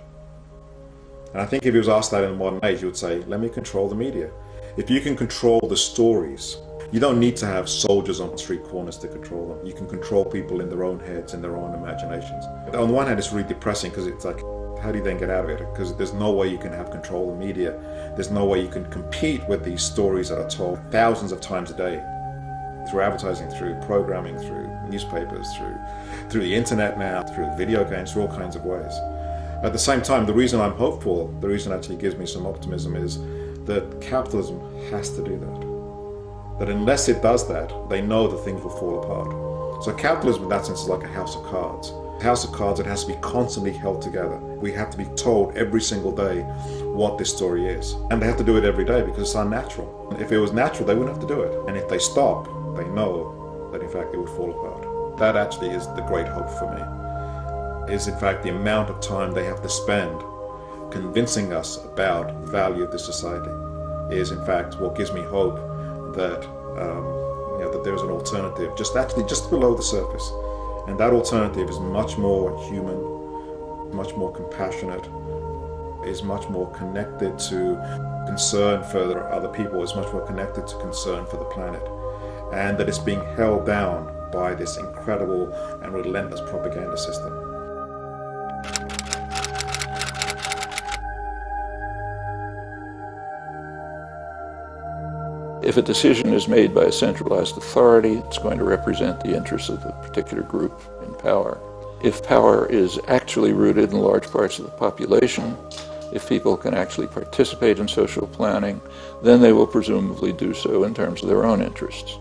And I think if he was asked that in the modern age, he would say, let me control the media. If you can control the stories, you don't need to have soldiers on street corners to control them. You can control people in their own heads, in their own imaginations. On the one hand, it's really depressing because it's like, how do you then get out of it? Because there's no way you can have control of the media. There's no way you can compete with these stories that are told thousands of times a day through advertising, through programming, through newspapers, through the internet now, through video games, through all kinds of ways. At the same time, the reason I'm hopeful, the reason actually gives me some optimism is that capitalism has to do that. That unless it does that, they know that things will fall apart. So capitalism in that sense is like a house of cards. A house of cards, it has to be constantly held together. We have to be told every single day what this story is. And they have to do it every day because it's unnatural. If it was natural, they wouldn't have to do it. And if they stop, they know that in fact it would fall apart. That actually is the great hope for me. Is in fact the amount of time they have to spend convincing us about the value of this society is in fact what gives me hope that that there's an alternative just below the surface, and that alternative is much more human, much more compassionate, is much more connected to concern for other people, is much more connected to concern for the planet, and that it's being held down by this incredible and relentless propaganda system. If a decision is made by a centralized authority, it's going to represent the interests of the particular group in power. If power is actually rooted in large parts of the population, if people can actually participate in social planning, then they will presumably do so in terms of their own interests.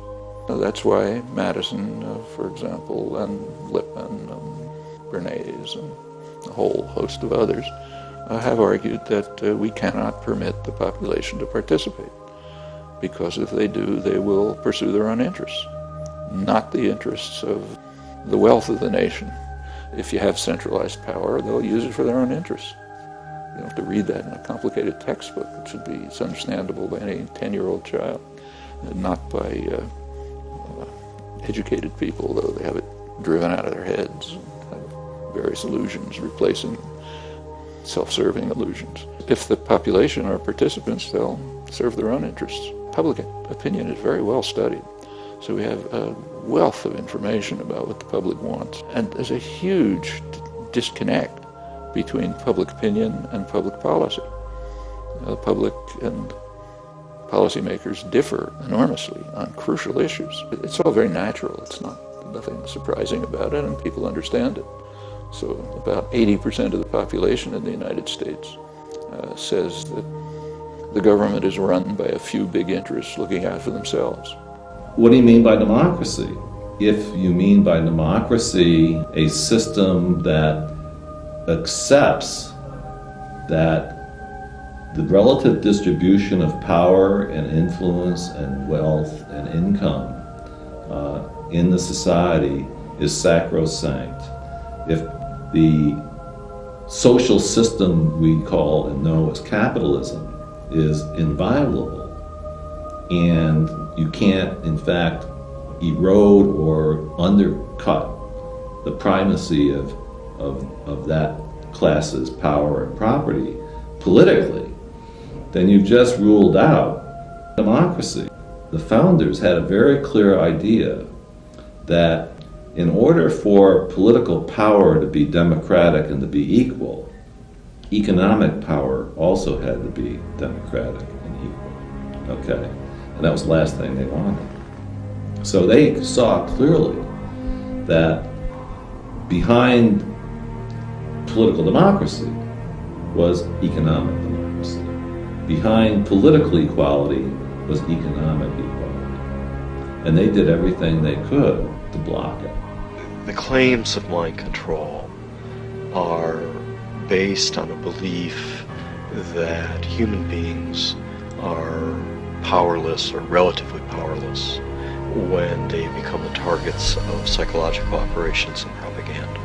That's why Madison, for example, and Lippmann, and Bernays, and a whole host of others have argued that we cannot permit the population to participate. Because if they do, they will pursue their own interests, not the interests of the wealth of the nation. If you have centralized power, they'll use it for their own interests. You don't have to read that in a complicated textbook. It should be understandable by any 10-year-old child, and not by educated people, though they have it driven out of their heads and have various illusions replacing self-serving illusions. If the population are participants, they'll serve their own interests. Public opinion is very well studied, so we have a wealth of information about what the public wants. And there's a huge disconnect between public opinion and public policy. The public and policymakers differ enormously on crucial issues. It's all very natural. It's nothing surprising about it, and people understand it. So about 80% of the population in the United States says that the government is run by a few big interests looking out for themselves. What do you mean by democracy? If you mean by democracy a system that accepts that the relative distribution of power and influence and wealth and income in the society is sacrosanct. If the social system we call and know as capitalism is inviolable, and you can't, in fact, erode or undercut the primacy of that class's power and property politically, then you've just ruled out democracy. The founders had a very clear idea that in order for political power to be democratic and to be equal, economic power also had to be democratic and equal. Okay? And that was the last thing they wanted. So they saw clearly that behind political democracy was economic democracy. Behind political equality was economic equality. And they did everything they could to block it. The claims of mind control are based on a belief that human beings are powerless or relatively powerless when they become the targets of psychological operations and propaganda.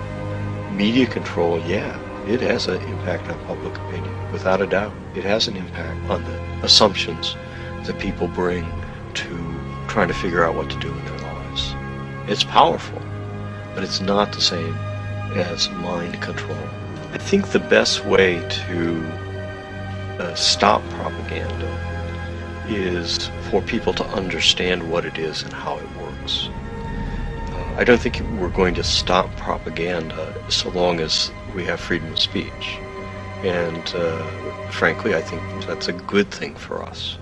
Media control, yeah, it has an impact on public opinion, without a doubt. It has an impact on the assumptions that people bring to trying to figure out what to do in their lives. It's powerful, but it's not the same as mind control. I think the best way to stop propaganda is for people to understand what it is and how it works. I don't think we're going to stop propaganda so long as we have freedom of speech. And frankly, I think that's a good thing for us.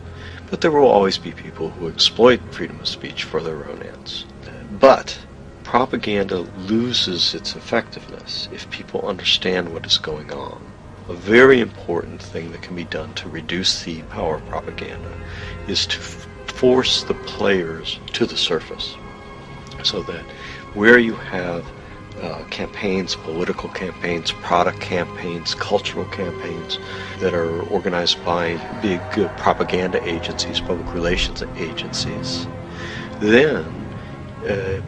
But there will always be people who exploit freedom of speech for their own ends. But propaganda loses its effectiveness if people understand what is going on. A very important thing that can be done to reduce the power of propaganda is to force the players to the surface, so that where you have campaigns, political campaigns, product campaigns, cultural campaigns that are organized by big propaganda agencies, public relations agencies, then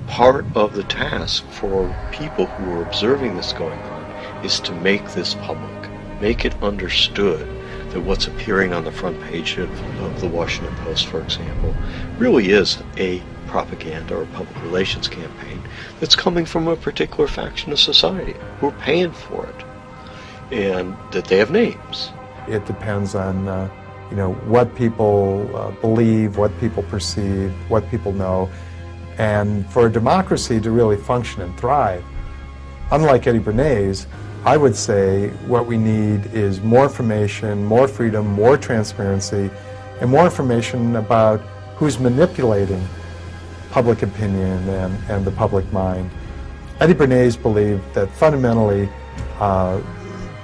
part of the task for people who are observing this going on is to make this public, make it understood that what's appearing on the front page of the Washington Post, for example, really is a propaganda or public relations campaign that's coming from a particular faction of society who are paying for it, and that they have names. It depends on what people believe, what people perceive, what people know. And for a democracy to really function and thrive, unlike Eddie Bernays, I would say what we need is more information, more freedom, more transparency, and more information about who's manipulating public opinion and the public mind. Eddie Bernays believed that fundamentally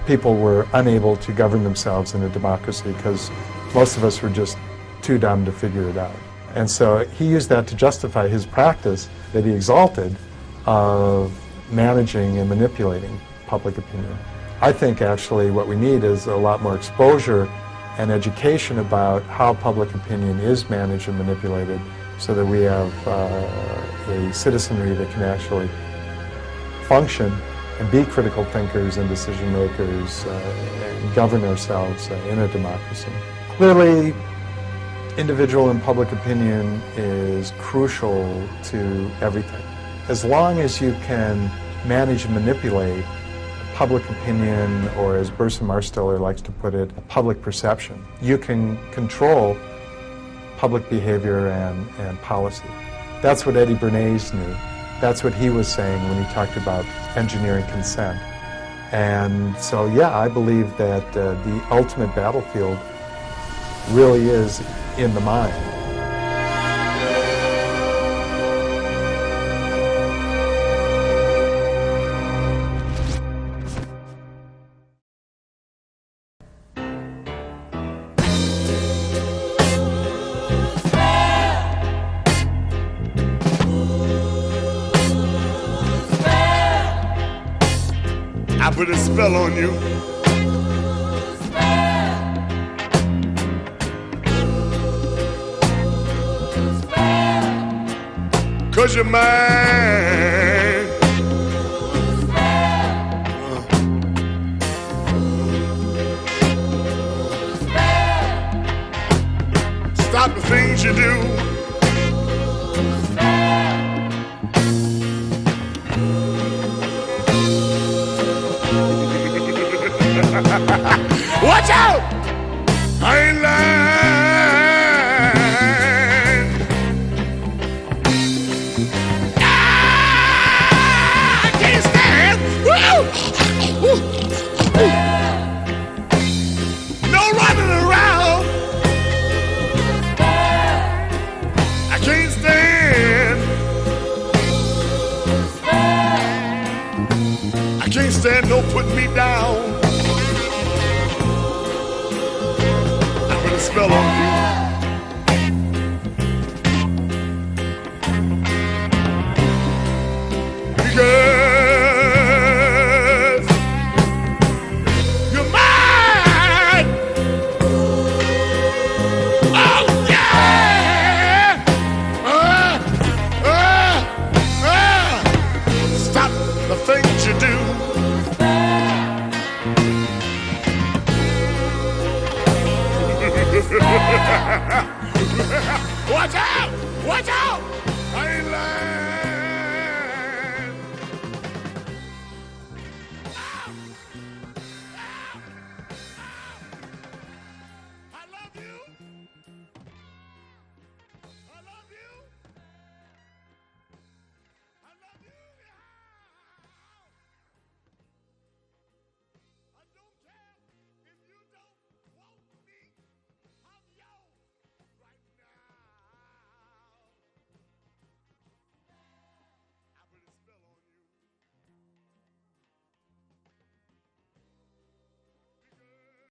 people were unable to govern themselves in a democracy because most of us were just too dumb to figure it out. And so he used that to justify his practice that he exalted of managing and manipulating public opinion. I think actually what we need is a lot more exposure and education about how public opinion is managed and manipulated, so that we have a citizenry that can actually function and be critical thinkers and decision makers and govern ourselves in a democracy. Clearly, individual and public opinion is crucial to everything. As long as you can manage and manipulate public opinion, or as Burson Marsteller likes to put it, a public perception. You can control public behavior and policy. That's what Eddie Bernays knew. That's what he was saying when he talked about engineering consent. And so, yeah, I believe that the ultimate battlefield really is in the mind. I put a spell on you. Cause you're mine. Stop the things you do. Watch out! I ain't lying. I can't stand. No running around. I can't stand. I can't stand no putting me down. Spell on you. Because you're mine. Oh yeah. Stop the things you do. Watch out! Watch out! I ain't lying.